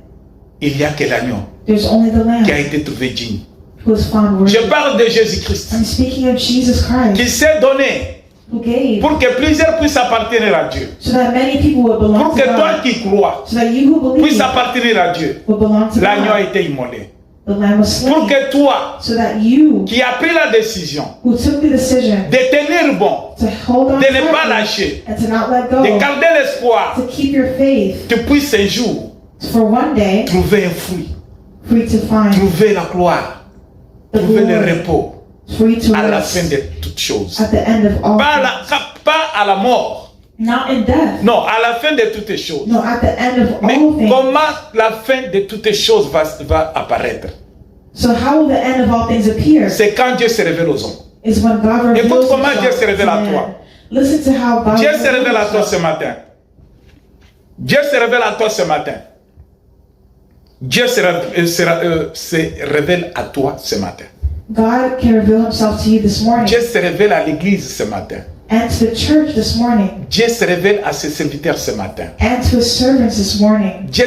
Il n'y a que l'agneau There's only the qui a lamb été trouvé digne. who was found worthy. Je parle de Jésus-Christ I'm speaking of Jesus Christ, qui s'est donné who gave pour que plusieurs puissent appartenir à Dieu. so that many people would belong Pour to que toi God, qui crois so that you who puisses believe appartenir à Dieu. will belong to L'agneau a God. été immolé. The lamb was Pour slain, que toi so that you qui as pris la décision who took the decision de tenir bon, to hold on de ne pas tightly lâcher, and to not let go, de garder l'espoir, to keep your faith, tu puisses un jour for one day trouver un fruit, for you to find trouver la gloire, the trouver le glory, repos for you to à la rest fin de toutes choses. at the end of all Pas things. pas à la mort, Not in death, non, à la fin de toutes choses. no, at the end of Mais all things. comment la fin de toutes choses va apparaître? So how will the end of all things appear? C'est quand Dieu se révèle aux hommes. Is when God reveals Écoute comment Dieu himself se révèle to à man. toi. Listen to how God Dieu se reveals révèle à toi himself. ce matin. Dieu se révèle à toi ce matin. Dieu se révèle à toi ce matin. God can reveal himself to you this morning Dieu se révèle à l'église ce matin. and to the church this morning Dieu se révèle à ses serviteurs ce matin. and to his servants this morning. Dieu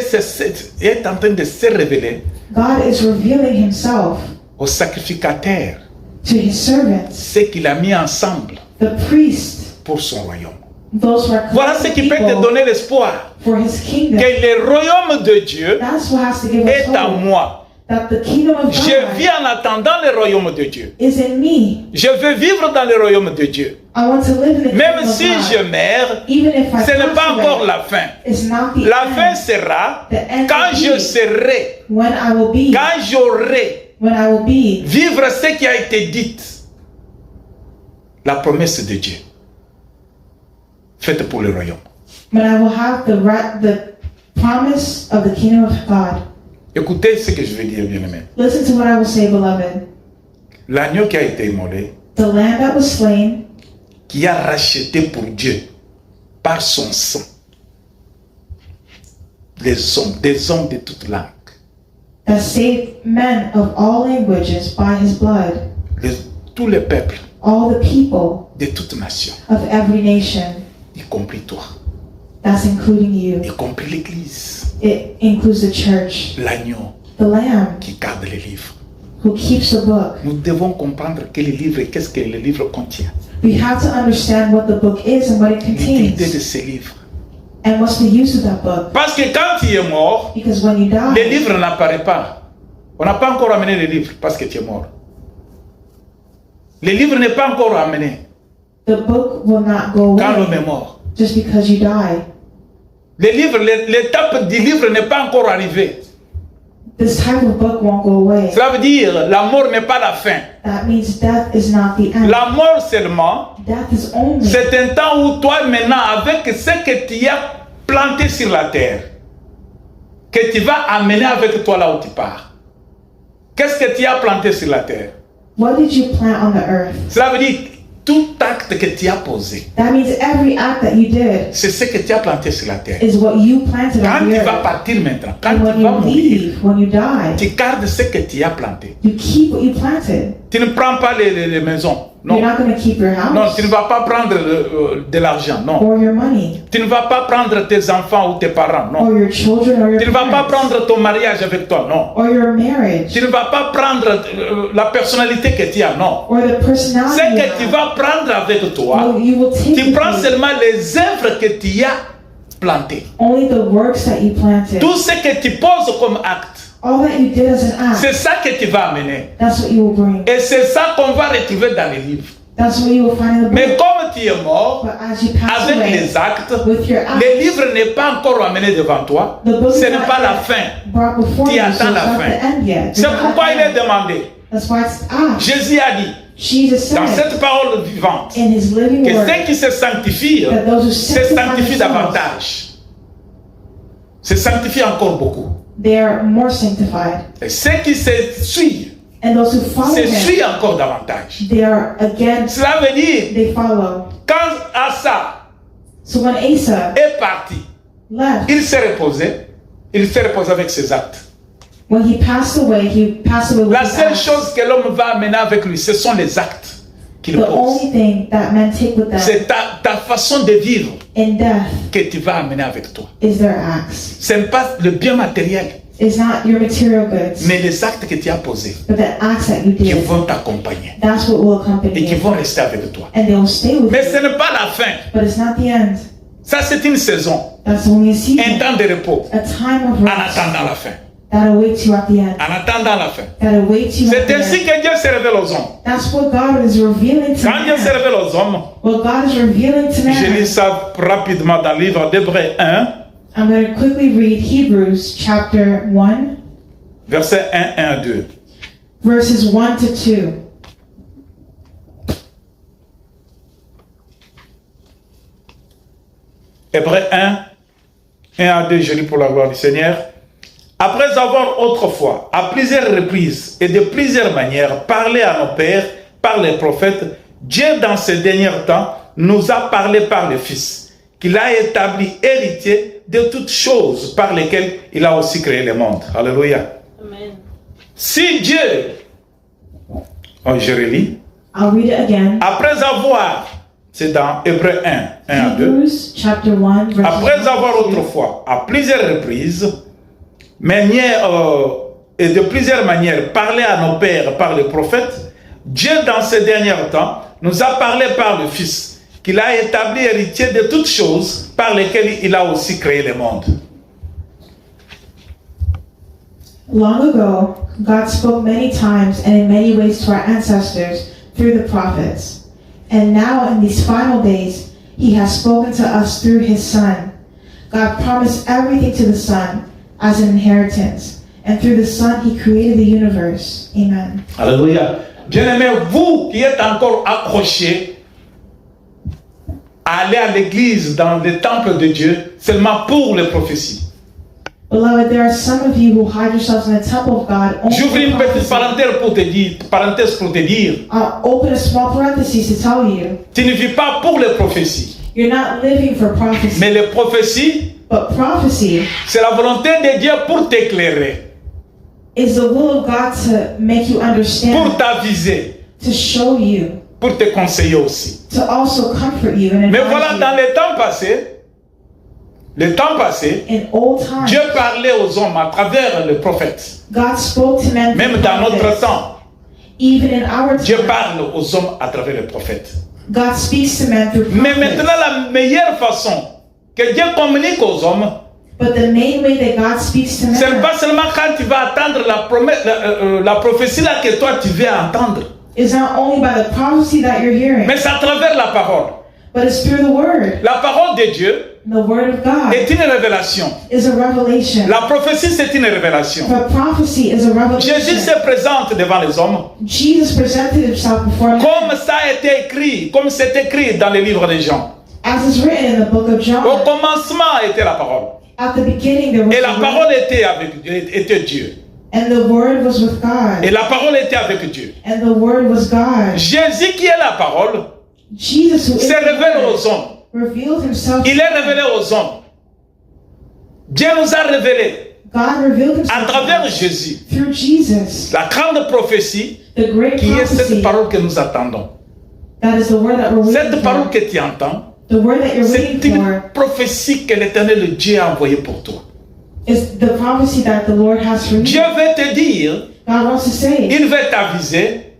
est en train de se révéler God is revealing himself aux sacrificateurs, to his servants, ceux qu'il a mis ensemble the priests, pour son royaume. those who are Voilà ce qui peut te people donner l'espoir for his kingdom. que le royaume de Dieu That's what has to give us est en hope, moi. that the kingdom of Je God vis en attendant le royaume de Dieu. is in me. Je veux vivre dans le royaume de Dieu. I want to live in the Même kingdom of si God. je meurs, Even if I ce n'est pas pass encore away, la fin. it's not the La fin end. sera The end quand will je be serai, when I will be, quand j'aurai when I will be vivre ce qui a été dit. La promesse de Dieu faite pour le royaume. when I will have the promise of the kingdom of God. Écoutez ce que je vais dire, bien-aimé. Listen to what I will say, beloved. L'agneau qui a été immolé, The lamb that was slain, qui a racheté pour Dieu par son sang des hommes de toute langue, that saved men of all languages by his blood, tous les peuples, all the people de toute nation, of every nation, y compris toi, that's including you. y compris l'Église, It includes the church, l'agneau the lamb qui garde les livres. who keeps the book. Nous devons comprendre quel livre et qu'est-ce que le livre contient. We have to understand what the book is and what it L'utilité de contains ces livres. and what's the use of that book. Parce que quand tu es mort, Because when you le die, livre n'apparaît pas. On n'a pas encore amené le livre parce que tu es mort. Le livre n'est pas encore amené the book will not go quand l'homme est away mort. just because you die. Le livre, l'étape du livre n'est pas encore arrivée. This type of book won't go away. Cela veut dire la mort n'est pas la fin. That means death is not the end. La mort seulement, Death is only c'est un temps où toi maintenant, avec ce que tu as planté sur la terre, que tu vas amener avec toi là où tu pars. Qu'est-ce que tu as planté sur la terre? what did you plant on the earth? Cela veut dire tout acte que tu as posé, That means every act that you did c'est ce que tu as planté sur la terre. is what you planted Quand on tu the vas earth. partir maintenant, quand And when tu vas you mourir, leave, when you die, tu gardes ce que tu as planté. you keep what you planted. Tu ne prends pas les maisons. You're Non. not going to keep your Non, house tu ne vas pas prendre de l'argent. Non. or your money Tu ne vas pas prendre tes enfants ou tes parents. Non. or your children or your Tu ne vas pas parents prendre ton mariage avec toi. Non. or your marriage Tu ne vas pas prendre la personnalité que tu as. Non. or the Ce personality you que tu have. vas prendre avec toi, Well, you will take tu with prends you seulement les œuvres que tu as plantées. only the works that you planted. Tout ce que tu poses comme acte, All that you did as an act, C'est ça que tu vas amener. that's what you will bring. Et c'est ça qu'on va retrouver dans les livres. That's what you will find in the Mais book. comme tu es mort, But as you pass avec away, les actes, with your acts, le livre n'est pas encore amené devant toi. the book Ce is n'est not pas la yet fin. brought before Tu you, so attends it's la not fin. the end yet. C'est You're not pourquoi at il the est end. demandé. That's why it's asked. Jésus a dit, Jesus dans said cette parole vivante, in his living que word ceux qui se sanctifient that those who se sanctify sanctifient themselves, davantage. Se sanctifient encore beaucoup. they are more sanctified. Et ceux qui se suivent And those who follow se him, suivent encore davantage. they are again, Cela veut dire, they follow. quand Asa So when Asa est parti, left, il s'est reposé avec ses actes. when he passed away with La his seule acts. chose que l'homme va amener avec lui, ce sont les actes qu'il The pose. only thing that men take with them C'est ta façon de vivre in death que tu vas amener avec toi. is their acts. Ce n'est pas le bien matériel, It's not your material goods, mais les actes que tu as posés but the acts that you qui did. vont t'accompagner That's what will accompany et qui you. vont rester avec toi. And they will stay with Mais ce you. n'est pas la fin. But it's not the end. Ça, c'est une saison, That's only a un season, temps de repos, a time of en rest attendant la fin. that awaits you at the end. En attendant la fin. That awaits you at C'est the ainsi end. que Dieu se révèle aux hommes. That's what God is revealing to Quand Dieu se man. révèle aux hommes, What God is revealing to je lis man. ça rapidement dans le livre d'Hébreux 1, I'm going to quickly read Hebrews chapter 1, versets 1 à 2. verses 1 to 2. Hébreux 1, 1 à 2, je lis pour la gloire du Seigneur. Après avoir autrefois, à plusieurs reprises et de plusieurs manières, parlé à nos pères par les prophètes, Dieu dans ces derniers temps nous a parlé par le Fils, qu'il a établi héritier de toutes choses par lesquelles il a aussi créé le monde. Alléluia. Amen. Si Dieu, je relis, I'll read it again. après avoir, c'est dans Hébreux 1, 1 à 2, Hebrews chapter 1, verses après 1 to avoir 2. autrefois, à plusieurs reprises, et de plusieurs manières, parlé à nos pères par les prophètes, Dieu dans ces derniers temps nous a parlé par le Fils, qu'il a établi héritier de toutes choses par lesquelles il a aussi créé le monde. Long ago, God spoke many times and in many ways to our ancestors through the prophets. And now, in these final days, He has spoken to us through His Son. God promised everything to the Son as an inheritance, and through the Son, He created the universe. Amen. Alléluia. Bien-aimés, vous qui êtes encore accrochés à aller à l'église dans le temple de Dieu seulement pour les prophéties. Beloved, there are some of you who hide yourselves in the temple of God only J'ouvre une for petite prophecy. parenthèse pour te dire, I'll open a small parenthesis to tell you, tu ne vis pas pour les prophéties. you're not living for prophecy, Mais les prophéties, but prophecy c'est la volonté de Dieu pour t'éclairer, is the will of God to make you pour understand, t'aviser, to show you, pour te conseiller aussi. to also comfort you and Mais voilà, dans advise le temps passé, you. In old times, Dieu parlait aux hommes à travers les prophètes. God spoke to men Même through dans notre prophets. temps, Even in our Dieu time, parle aux hommes à travers les prophètes. God speaks to men through Mais prophets. maintenant, la meilleure façon que Dieu communique aux hommes, But the main way that God speaks to ce n'est men pas seulement quand tu vas attendre la prophétie là que toi tu veux entendre, is not only by the prophecy that you're hearing, mais c'est à travers la parole. but it's through the word. La parole de Dieu The word of God est une révélation. is a revelation. La prophétie, c'est une révélation. But prophecy is a Jésus revelation. se présente devant les hommes Jesus presented himself before men, comme ça a été écrit, comme c'est écrit dans les livres des Jean. as is written in the book of Au John. commencement était la parole. At the beginning there was Et la the parole word, était Dieu. and the word was with God, Et la parole était avec Dieu. and the word was God. Jésus qui est la parole Jesus, who is s'est the révélé word, aux hommes. revealed himself. Il est révélé aux hommes. Dieu nous a révélé God revealed à himself travers Jésus through Jesus, la grande prophétie the great qui est cette prophecy. parole que nous attendons. That is the word that we're Cette waiting parole for. que tu entends, The word that you're c'est waiting une for prophétie que l'Éternel Dieu a envoyée pour toi. is the prophecy that the Lord has for Dieu you. veut te dire, God wants to say, il veut t'aviser,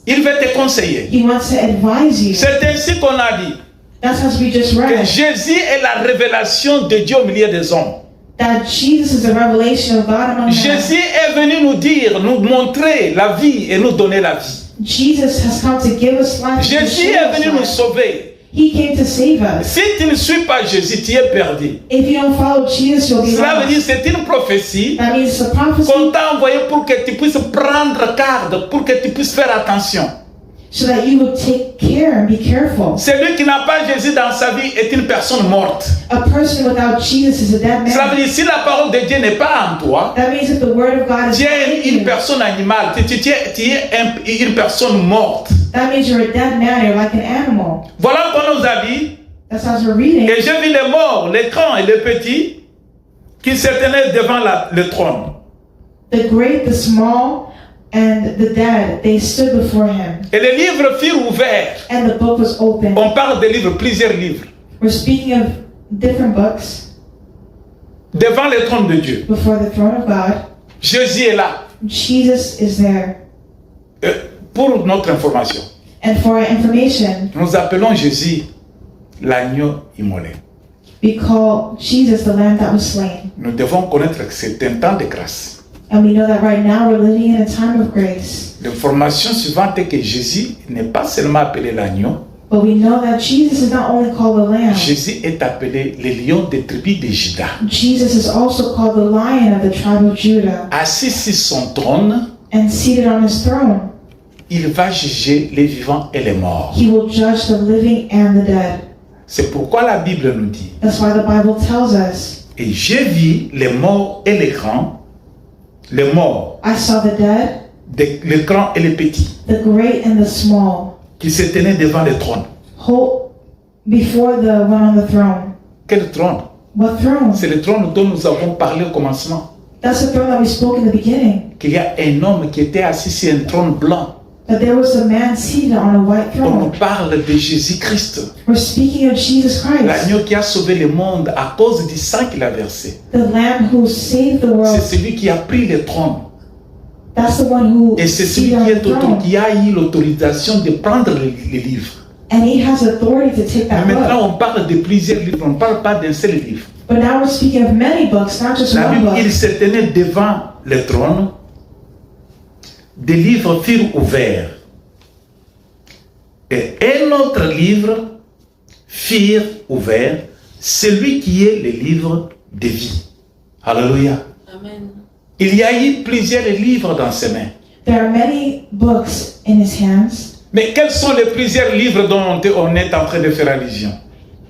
il veut te conseiller. He wants to advise you. C'est ainsi qu'on a dit That's as we just que read. Jésus est la révélation de Dieu au milieu des hommes. that Jesus is the revelation of God among men. Jésus est venu nous dire, nous montrer la vie et nous donner la vie. Jesus has come to give us life. Jésus est venu nous sauver. He came to save us. Si tu ne suis pas Jésus, tu es perdu. If you don't follow Jesus, you'll be Cela veut dire lost. que c'est une prophétie That means it's a prophecy qu'on t'a envoyé pour que tu puisses prendre garde, pour que tu puisses faire attention. so that you will take care and be careful. Celui qui n'a pas Jésus dans sa vie est une personne morte. A person without Jesus is a dead Cela veut man. dire si la parole de Dieu n'est pas en toi, That means that the word of God is tu not es in une you. personne animale, tu es une personne morte. That means you're a dead man. You're like an animal. Voilà qu'on nous a dit, That's as we're reading. et j'ai vu les morts, les grands et les petits, qui se tenaient devant le trône. The great, the small, and the dead, they stood before him. Et les livres furent ouverts. And the book was open. On parle de livres, plusieurs livres, We're speaking of different books devant le trône de Dieu. before the throne of God. Jésus est là. Jesus is there. Pour notre information, And for our information, nous appelons Jésus l'agneau immolé. we call Jesus the Lamb that was slain. Nous devons connaître que c'est un temps de grâce. And we know that right now we're living in a time of grace. L'information suivante est que Jésus n'est pas seulement appelé l'agneau, But we know that Jesus is not only called the Lamb, Jésus est appelé le lion des tribus de Juda. Jesus is also called the Lion of the tribe of Judah. Assis sur son trône, And seated on his throne, il va juger les vivants et les morts. he will judge the living and the dead. C'est pourquoi la Bible nous dit, That's why the Bible tells us, et j'ai vu les morts et les grands, les morts, I saw the dead, les grands et les petits, the great and the small, qui se tenaient devant le trône. hold before the one on the throne. Quel trône? What throne? C'est le trône dont nous avons parlé au commencement. That's the throne that we spoke in the beginning. Qu'il y a un homme qui était assis sur un trône blanc. That there was a man seated on a white On nous throne. parle de Jésus-Christ, We're speaking of Jesus Christ, l'agneau qui a sauvé le monde à cause du sang qu'il a versé. the Lamb who saved the C'est world. celui qui a pris le trône. That's the one who Et c'est celui seated on qui, the throne. qui a eu l'autorisation de prendre les livres. And he has authority to take Mais that maintenant, book. on parle de plusieurs livres, on ne parle pas d'un seul livre. But now we're speaking of many books, not just La one Bible, book. il se tenait devant le trône. Des livres furent ouverts. Et un autre livre fut ouvert, celui qui est le livre de vie. Alléluia. Amen. Il y a eu plusieurs livres dans ses mains. There are many books in his hands. Mais quels sont les plusieurs livres dont on est en train de faire allusion?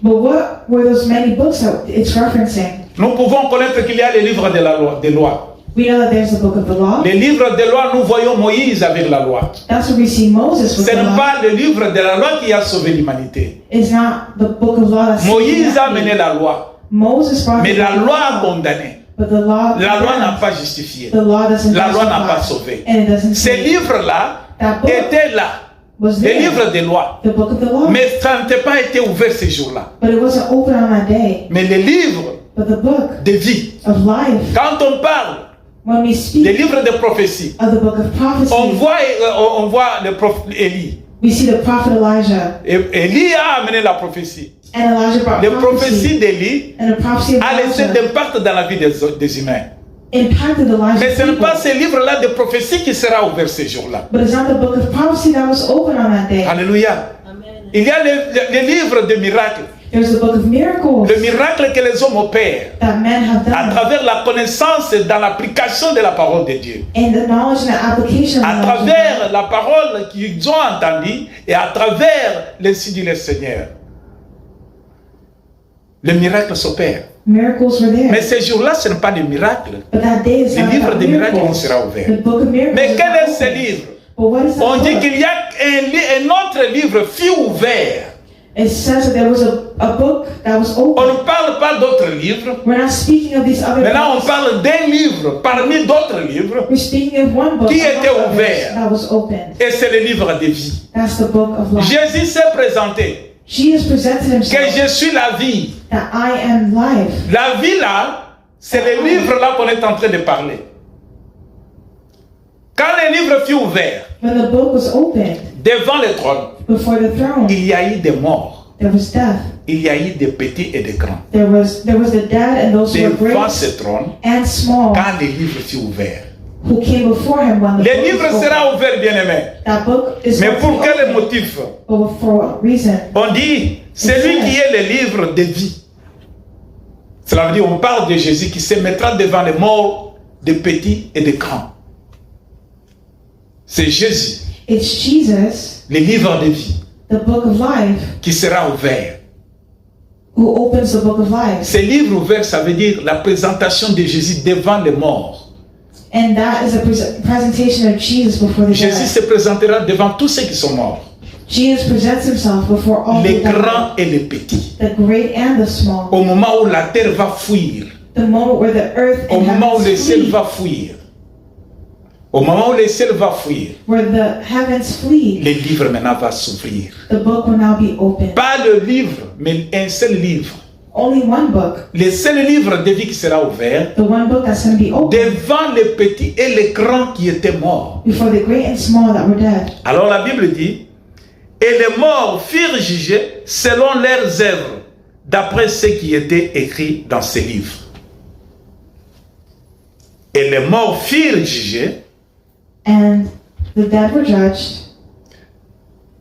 But what were those many books that it's referencing? Nous pouvons connaître qu'il y a les livres de la loi, des lois. We know that there's the book of the law. Les livres de loi, nous voyons Moïse avec la loi. That's where we see Moses with Ce the n'est law. pas le livre de la loi qui a sauvé l'humanité. It's not the book of law that saved Moïse a humanity. mené la loi, Moses brought mais the la law, loi a condamné. but the law, La loi n'a pas justifié. the law doesn't La loi n'a pas justify, sauvé. and it doesn't Ces save. livres-là That book étaient là, was les there, livres de loi. the book of the law, Mais ça n'était pas été ouvert ces jours-là. but it wasn't open on that day. Mais les livres But the book de vie, of life, quand on parle when we des speak livres de prophétie, of the book of prophecy, on voit le prophète Élie. we see the prophet Elijah, Et Élie a amené la prophétie. and Elijah brought Les prophecy, prophéties d'Élie and the prophecy of a laissé Elijah d'impact dans la vie des humains. impacted the lives Mais of ce n'est people. pas ce livre-là de prophétie qui sera ouvert ces jours-là. But it's not the book of prophecy that was open on that day. Alléluia. Amen. Il y a les livres de miracles. There's the book of miracles Le miracle que les hommes opèrent that men have à done, travers la connaissance et dans l'application de la parole de Dieu. and the knowledge and the application of À the knowledge of God. travers la parole qu'ils ont entendue et à travers l'insi du Seigneur. Le miracle s'opère. Miracles were there. Mais ces jours-là, ce n'est pas des miracles. But that day is Le not livre about des miracles miracles. sera ouvert. The book of miracles Mais is quel not est ce open. livre? But what is that On dit book? qu'il y a un autre livre fut ouvert. It says that there was a book that was On open. ne parle pas d'autres livres. We're not speaking of these other Maintenant, on books. parle d'un livre parmi d'autres livres. We're speaking of one book Qui était among others ouvert. that was opened. Et c'est le livre de vie. That's the book of life. Jésus s'est présenté Jesus presented que himself je suis la vie. that I am life. La vie là, c'est le livre là qu'on est en train de parler. Quand le livre fut ouvert When the book was opened devant le trône, before the throne, il y a eu des morts. there was death. il y a eu des petits et des grands. There was the dead and those who were Devant great ce trône, and small quand le livre fut ouvert. who came before him when the Le book livre was opened. sera ouvert, bien-aimé. That book is Mais going to pour be quel opened. motif? But for what reason? On dit, celui qui est le livre de vie. Cela veut dire, on parle de Jésus qui se mettra devant les morts, des petits et des grands. C'est Jésus, It's Jesus, le livre de vie, the book of life, qui sera ouvert. who opens the book of life. Ce livre ouvert, ça veut dire la présentation de Jésus devant les morts. And that is a presentation of Jesus before the Jésus dead. se présentera devant tous ceux qui sont morts, Jesus presents himself before all les the dead, grands et les petits. the great and the small. Au moment où la terre va fuir, The moment where the earth au and moment où le heavens ciel flee, va fuir, au moment où le ciel va fuir, where the heavens flee, le livre maintenant va s'ouvrir. the book will now be opened. Pas le livre, mais un seul livre. Only one book, Le seul livre de vie qui sera ouvert the one book that's going to be opened devant les petits et les grands qui étaient morts. before the great and small that were dead. Alors la Bible dit, et les morts furent jugés selon leurs œuvres, d'après ce qui était écrit dans ces livres. Et les morts furent jugés, And the dead were judged,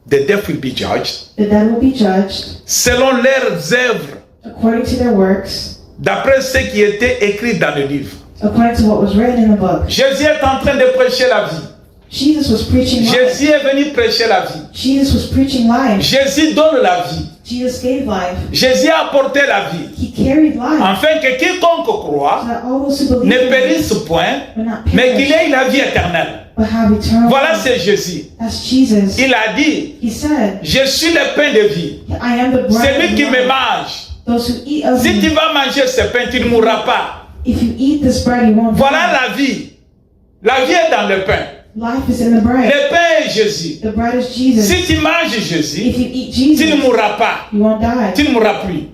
the dead will be judged, the dead will be judged selon leurs œuvres, according to their works, d'après ce qui était écrit dans le livre. according to what was written in the book. Jésus est en train de prêcher la vie. Jesus was preaching life. Jésus est venu prêcher la vie. Jesus was preaching life. Jésus donne la vie. Jesus gave life. Jésus a apporté la vie. He carried life. Afin que quiconque So croit that all those who believe ne in him périsse point, will not mais qu'il perish, ait la vie éternelle. but have eternal Voilà, life. c'est Jésus. That's Jesus. Il a dit, He said, je suis le pain de vie. I am the bread Celui of qui me life. mange, Those who eat of si tu me, vas manger ce pain, tu ne mourras pas. if you eat this bread, you won't Voilà die. la vie. La vie est dans le pain. Life is in the bread. Le pain est Jésus. The bread is Jesus. Si tu manges Jésus, If you eat tu ne Jesus, mourras pas. you won't die. Tu ne mourras plus.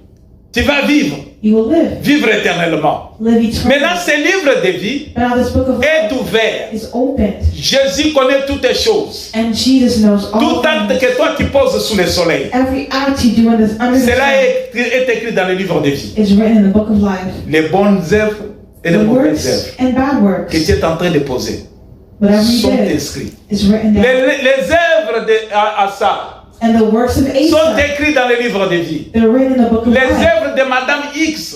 Tu vas vivre. You will live. Vivre éternellement. Live eternally. Maintenant, ce livre de vie But now this book of est life ouvert. is opened. Jésus connaît toutes les choses. And Jesus knows all Tout acte things. que toi tu poses sous le soleil, Every act you do in this under the cela sun est écrit dans le livre de vie. is written in the book of life. Les bonnes œuvres et les The mauvaises works œuvres and bad works, que tu es en train de poser whatever you sont did, inscrits. is written down. Les œuvres de Asa And the works of sont Asa, écrites dans le livre de vie. they're written in the book of Les life. œuvres de Madame X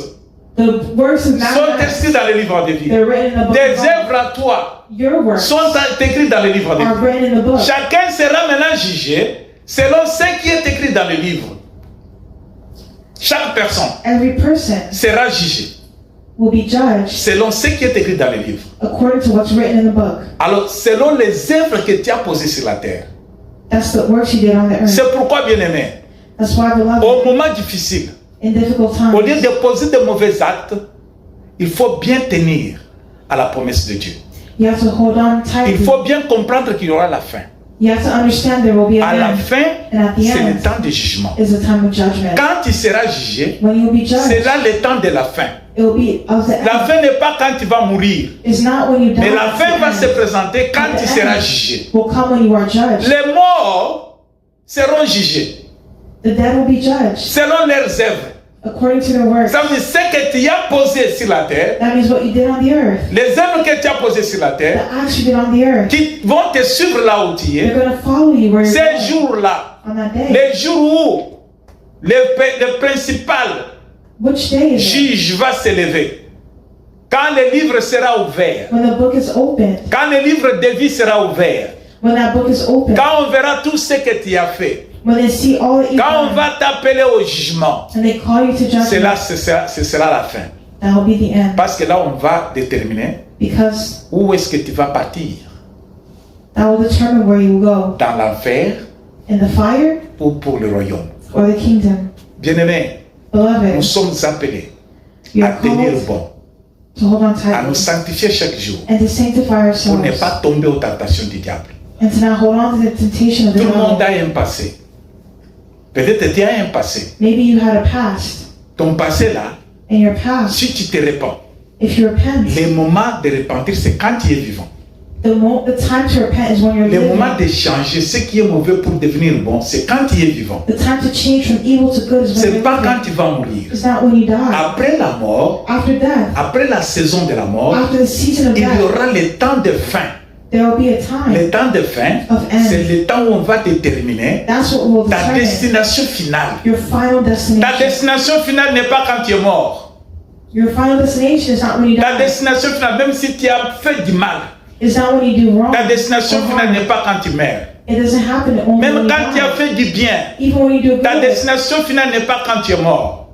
The works of sont Madam, inscrites dans le livre de vie. they're written in the book Des of life. œuvres à toi Your works sont écrites dans le livre de are vie. written in the book. Chacun sera maintenant jugé selon ce qui est écrit dans le livre. Chaque personne Every person sera jugée will be judged selon ce qui est écrit dans le livre. according to what's written in the book. Alors, selon les œuvres que tu as posées sur la terre. That's the works you did on the earth. C'est pourquoi, bien-aimé, That's why, au beloved, moment difficile, in difficult au lieu times, de poser de mauvais actes, il faut bien tenir à la promesse de Dieu. you have to hold on Il tightly. faut bien comprendre qu'il y aura la fin. You have to understand there will be a À la end, fin, and at the c'est le end temps de jugement. is the time of judgment. Quand tu seras jugé, When you will be c'est judged, là le temps de la fin. it will be of the La end. fin n'est pas quand tu vas mourir, It's not when you die. mais la it's fin the va end. se présenter quand The tu seras end jugé. will come when you are judged. Les morts seront jugés The dead will be judged selon leurs œuvres. according to their works. Ça veut dire ce que tu as posé sur la terre, That means what you did on the earth, les œuvres que tu as posées sur la the terre, acts you did on the earth, qui vont te suivre là où tu they're es. going to follow you where you're Ces going jours-là, on that day. les jours où le principal Which day is it? juge va se lever, quand le livre sera ouvert, When the book is open. quand le livre de vie sera ouvert, When that book is open. quand on verra tout ce que tu as fait, When they see all that you've quand on done, va t'appeler au jugement, and they call you to cela, judgment, ce sera la fin. that will be the end. Parce que là, on va déterminer Because où est-ce que tu vas partir, that will determine where you will go. dans l'enfer In the fire ou pour le royaume. or the kingdom. Bien-aimés, nous Beloved, sommes appelés you à are tenir called bon, to hold on à nous tightly sanctifier chaque jour and to sanctify pour ne ourselves pas tomber aux tentations du diable. and to not hold on to the temptation of the Tout le monde devil. a un passé. Peut-être tu as un passé. Maybe you had a past, Ton passé là, and your past, si tu te répands, if you repent, le moment de repentir, c'est quand tu es vivant. The time to repent is when you're Le living. moment de changer ce qui est mauvais pour devenir bon, c'est quand tu es vivant. The time to change from evil to good is when C'est you're pas living. quand tu vas mourir. It's not when you die. Après la mort, After death, après la saison de la mort, after the season of il y death, aura le temps de fin. there will be a time. Le temps de fin, Of end. c'est le temps où on va déterminer That's what will ta determine destination finale. your final Ta destination. destination finale n'est pas quand tu es mort. Your final destination is not when you Ta die. destination finale, même si tu as fait du mal, It's not when you do wrong. ta destination or finale harm. n'est pas quand tu meurs. It doesn't happen only Même when you quand tu as die. fait du bien, Even when you do ta good, destination finale n'est pas quand tu es mort.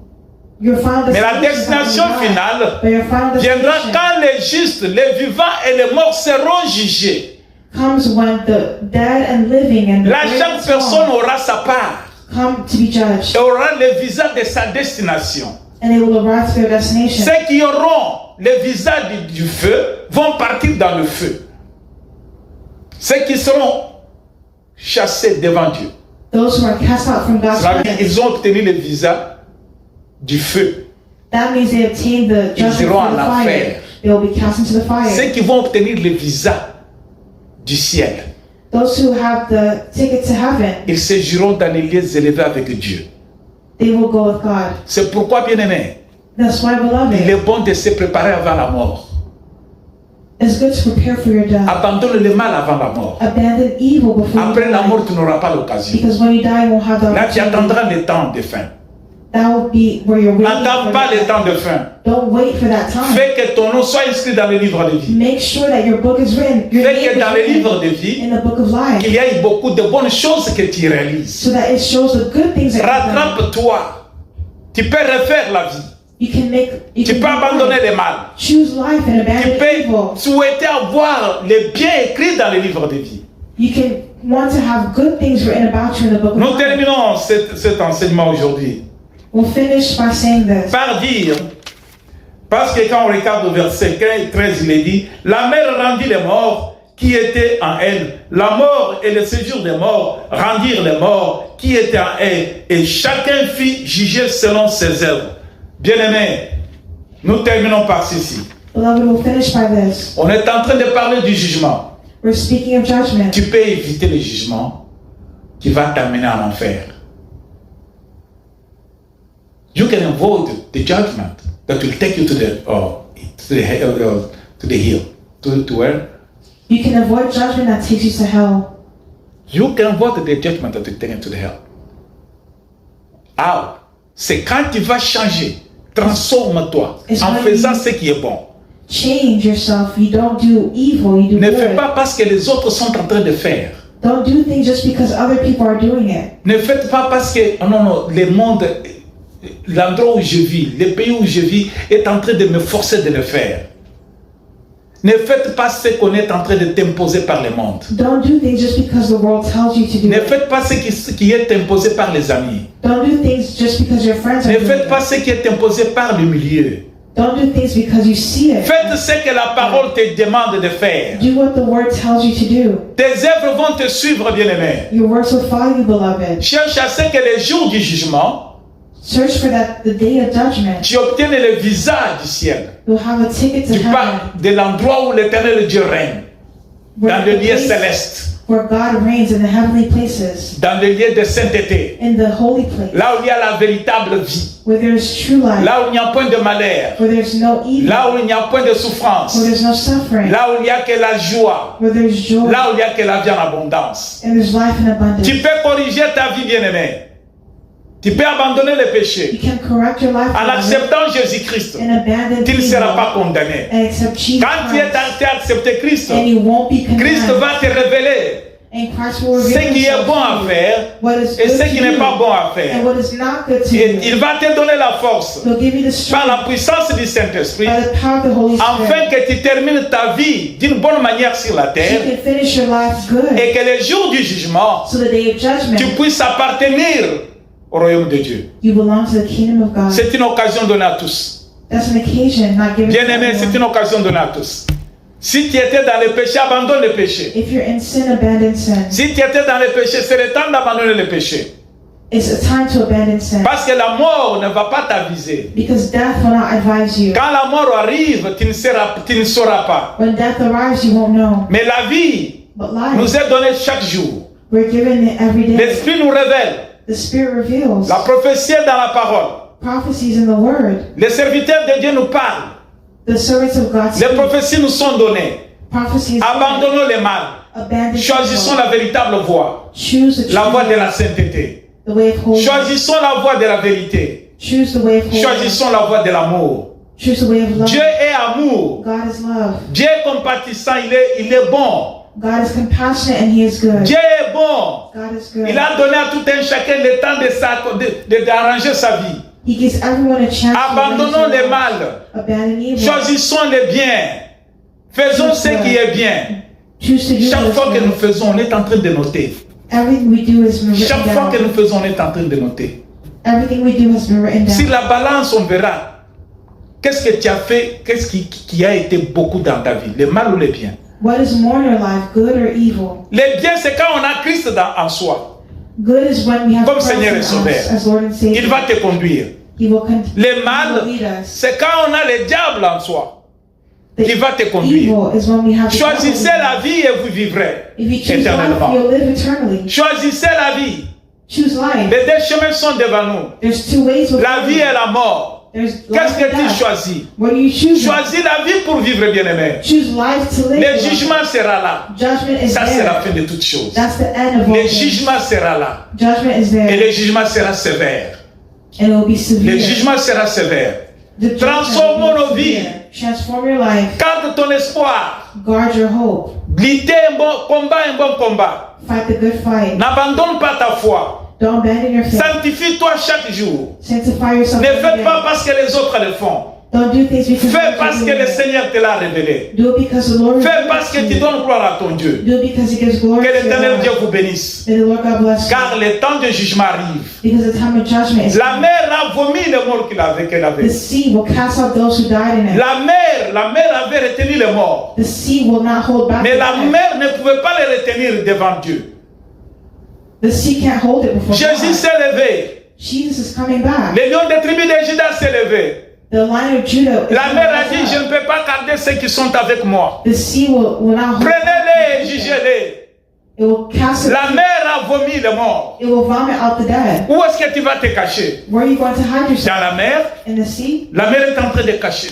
your final Mais la destination destination is not when you die. finale But your final viendra destination quand les justes, les vivants et les morts seront jugés. comes when the dead and living and the Là, great chaque and personne small aura sa part come to be judged, et aura le visa de sa destination. and they will arrive to their destination. Ceux qui auront le visa du feu vont partir dans le feu. Ceux qui seront chassés devant Dieu, Those who are cast out from God's ça veut dire presence, qu'ils ont obtenu le visa du feu. that means they obtain the Ils judgment iront from the en fire. enfer. They will be cast into the Ceux fire. qui vont obtenir le visa du ciel, Those who have the ticket to heaven, ils séjourneront dans les lieux élevés avec Dieu. they will go with God. C'est pourquoi, bien-aimé, That's why, il beloved, est bon de se préparer avant la mort. it's good to prepare for your death. Abandonne le mal avant la mort. Abandon evil before you Après la die. mort, tu n'auras pas l'occasion. Because when you die, you won't have the Là, tu opportunity. attendras le temps de fin. That will be where you're waiting N'attends for pas le that. temps de fin. Don't wait for that time. Fais que ton nom soit inscrit dans le livre de vie. Make sure that your book is written. Your Fais name que is dans le written livre de vie, in the book of life, qu'il y ait beaucoup de bonnes choses que tu réalises. so that it shows the good things that you've done. Rattrape-toi. Tu peux refaire la vie. You can make. You Tu can peux abandonner life. le mal. Choose life and Tu abandon peux evil. souhaiter avoir les biens écrits dans le livre de vie. You can want to have good things written about you in the book of Nous life. terminons cet enseignement aujourd'hui We'll finish by saying this. par dire, parce que quand on regarde au verset 13, il est dit, la mère rendit les morts qui étaient en elle. La mort et le séjour des morts rendirent les morts qui étaient en elle. Et chacun fit juger selon ses œuvres. Bien-aimés, nous terminons par ceci. Beloved, we'll finish by this. On est en train de parler du jugement. We're speaking of judgment. Tu peux éviter le jugement qui va t'amener en enfer. You can avoid the judgment that will take you to the hill. To where? You can avoid judgment that takes you to hell. You can avoid the judgment that will take you to the hell. How? C'est quand tu vas changer. Transforme-toi en faisant ce qui est bon. Change yourself. You don't do evil, you do Ne fais good. pas parce que les autres sont en train de faire. Don't do things just because other people are doing it. Ne faites pas parce que, oh non, le monde, l'endroit où je vis, le pays où je vis est en train de me forcer de le faire. Ne faites pas ce qu'on est en train de t'imposer par le monde. Don't do things just because the world tells you to do Ne it. faites pas ce qui est imposé par les amis. Don't do things just because your friends are Ne doing faites pas it. ce qui est imposé par le milieu. Don't do things because you see it. Faites ce que la parole te demande de faire. Do what the word tells you to do. Tes œuvres vont te suivre, bien-aimé. Your works will follow you, beloved. Cherche à ce que les jours du jugement, Search for that the day of judgment. tu obtiennes le visa du ciel. You'll have a ticket to Tu heaven. parles de l'endroit où l'éternel Dieu règne. Dans le lieu place céleste. where God reigns in the heavenly places, Dans le lieu de sainteté. in the holy place, Là où il y a la véritable vie. where there's true life, Là où il n'y a point de malheur. where there's no evil, Là où il n'y a point de souffrance. where there's no suffering, Là où il n'y a que la joie. where there's joy, Là où il n'y a que la vie en abondance. and there's life in abundance. Tu peux corriger ta vie, bien-aimée. Tu peux abandonner le You péché. can correct your life En acceptant Jésus-Christ, and abandon tu ne evil seras pas condamné. and accept Jesus Quand tu Christ, as accepté Christ, and you won't be Christ condemned. va te révéler And Christ will ce reveal qui est himself bon to à you, faire what is et good ce to qui n'est you, pas bon à and faire. what is not good to Et you. il va te donner la force He'll give you the par strength la puissance du Saint-Esprit by the power of the Holy afin Spirit. que tu termines ta vie d'une bonne manière sur la You terre can finish your life good, et que le jour du jugement, so the day of tu judgment, puisses appartenir au royaume de Dieu. you belong to the kingdom of God. C'est une occasion donnée à tous. That's an occasion, not given to Bien-aimé, c'est une everyone. occasion donnée à tous. Si tu étais dans le péché, abandonne le péché. If you're in sin, abandon sin. Si tu étais dans le péché, c'est le temps d'abandonner le péché. It's a time to abandon sin. Parce que la mort ne va pas t'aviser. Because death will not advise you. Quand la mort arrive, tu ne sauras pas. When death arrives, you won't know. Mais la vie But life, nous est donnée chaque jour. we're given it every day. L'Esprit nous révèle. The Spirit reveals. La prophétie est dans la parole. Prophecies in the Word. Les serviteurs de Dieu nous parlent. The servants of God Les speak. prophéties nous sont données. Prophecies. Abandonnons le mal. Abandon Choisissons evil. la véritable voie. Choose the La voie de truth. la sainteté. The way of holiness. Choisissons la voie de la vérité. Choose the way of holiness. Choisissons la voie de l'amour. Choose the way of love. Dieu est amour. God is love. Dieu est compatissant. Il est bon. God is compassionate and He is good. Dieu est bon. God is good. Il a donné à tout un chacun le temps d'arranger sa vie. He gives everyone a chance. Abandonnons to le mal. Abandon evil. Choisissons le bien. Faisons ce qui est bien. Choose to do Chaque what's fois que good. nous faisons, on est en train de noter. Everything we do has been Chaque written fois que down. nous faisons, on est en train de noter. Everything we do has been written Sur down. la balance, on verra. Qu'est-ce que tu as fait? Qu'est-ce qui a été beaucoup dans ta vie? Le mal ou le bien? What is more in your life, good or evil? Le bien, c'est quand on a Christ en soi. Good is when we have Comme Christ Seigneur in et us Sauveur. as Lord and Savior. Il va te conduire. He will Le mal, lead us. c'est quand on a le diable en soi. The Il va te conduire. evil is when we have the Choisissez devil. la vie et vous vivrez If you choose life, éternellement. you'll live eternally. Choisissez la vie. Choose life. Les deux chemins sont devant nous. There's two ways with La vie et la mort. There's Qu'est-ce life que and tu death. choisis? What do you choose? Choisis la vie pour vivre, bien-aimé. Choose life to live. Le jugement sera là. Judgment is Ça, c'est la there. fin de toutes choses. That's the end of all Le things. jugement sera là. Judgment is Et there. le jugement sera sévère. And it will be Le severe. jugement sera sévère. The judgment Transformons will be nos vies. severe. Transform your life. Garde ton espoir. Guard your hope. Luttez un bon combat. Fight the good fight. N'abandonne pas ta foi. Don't abandon your faith. Sanctifie-toi chaque jour. Sanctify yourself Ne every fais day. pas parce que les autres le font. Don't do things because Fais others parce do que le it. Seigneur te l'a révélé. Do it because the Lord Fais reveals parce que to tu you. donnes gloire à ton Dieu. Do it because He gives glory Que to l'Éternel your Dieu God. vous bénisse. May the Lord God bless you. Car le temps de jugement arrive. Because the time of judgment is La mer a vomi les morts qu'elle avait. The sea will cast out those who died in it. La mer avait retenu les morts. The sea will not hold back Mais the la dead. mer ne pouvait pas les retenir devant Dieu. The sea can't hold it before Jésus God. s'est levé. Jesus is coming back. Le lion des tribus de Juda s'est levé. The Lion of Judah is La coming mer a dit, back. je ne peux pas garder ceux qui sont avec moi. The sea will not hold Prenez-les et jugez-les. It will cast it. La mer a vomi les morts. It will vomit out the dead. Où est-ce que tu vas te cacher? Where are you going to hide yourself? Dans la mer. In the sea? La mer est en train de cacher,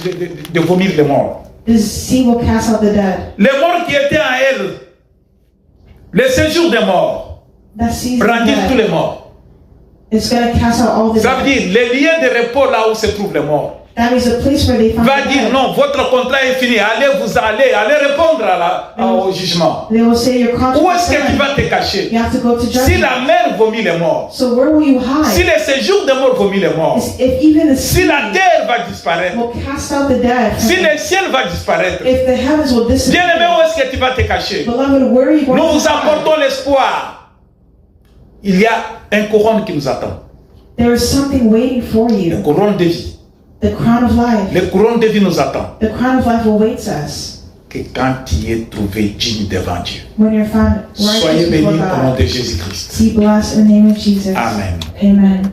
de vomir les morts. The sea will cast out the dead. Les morts qui étaient en elle. Le séjour des morts. That sea is Brandir tous dead. les morts. It's going to cast out all the Ça veut dead. dire les lieux de repos là où se trouvent les morts. That means the place where they found Va the dire dead. non, votre contrat est fini. Allez répondre au jugement. They will say your contract Où is est-ce que tu done. vas te cacher? You have to go to Si judgment. la mer vomit les morts, So where will you si hide? le séjour des morts vomit les morts, If even the si sea la terre va disparaître, will cast out the dead, si le ciel va disparaître, if the heavens will disappear, bien-aimé, où est-ce que tu vas te cacher? beloved, where are you going Nous to vous hide? apportons l'espoir. Il y a un couronne qui nous attend. There is something waiting for Le you. couronne de vie. The crown of life. Le couronne de vie nous attend. The crown of life awaits us Que quand tu es trouvé digne devant Dieu. when you're found Soyez righteous bénis before au nom God. de Jésus-Christ. Be blessed in the name of Jesus. Amen. Amen.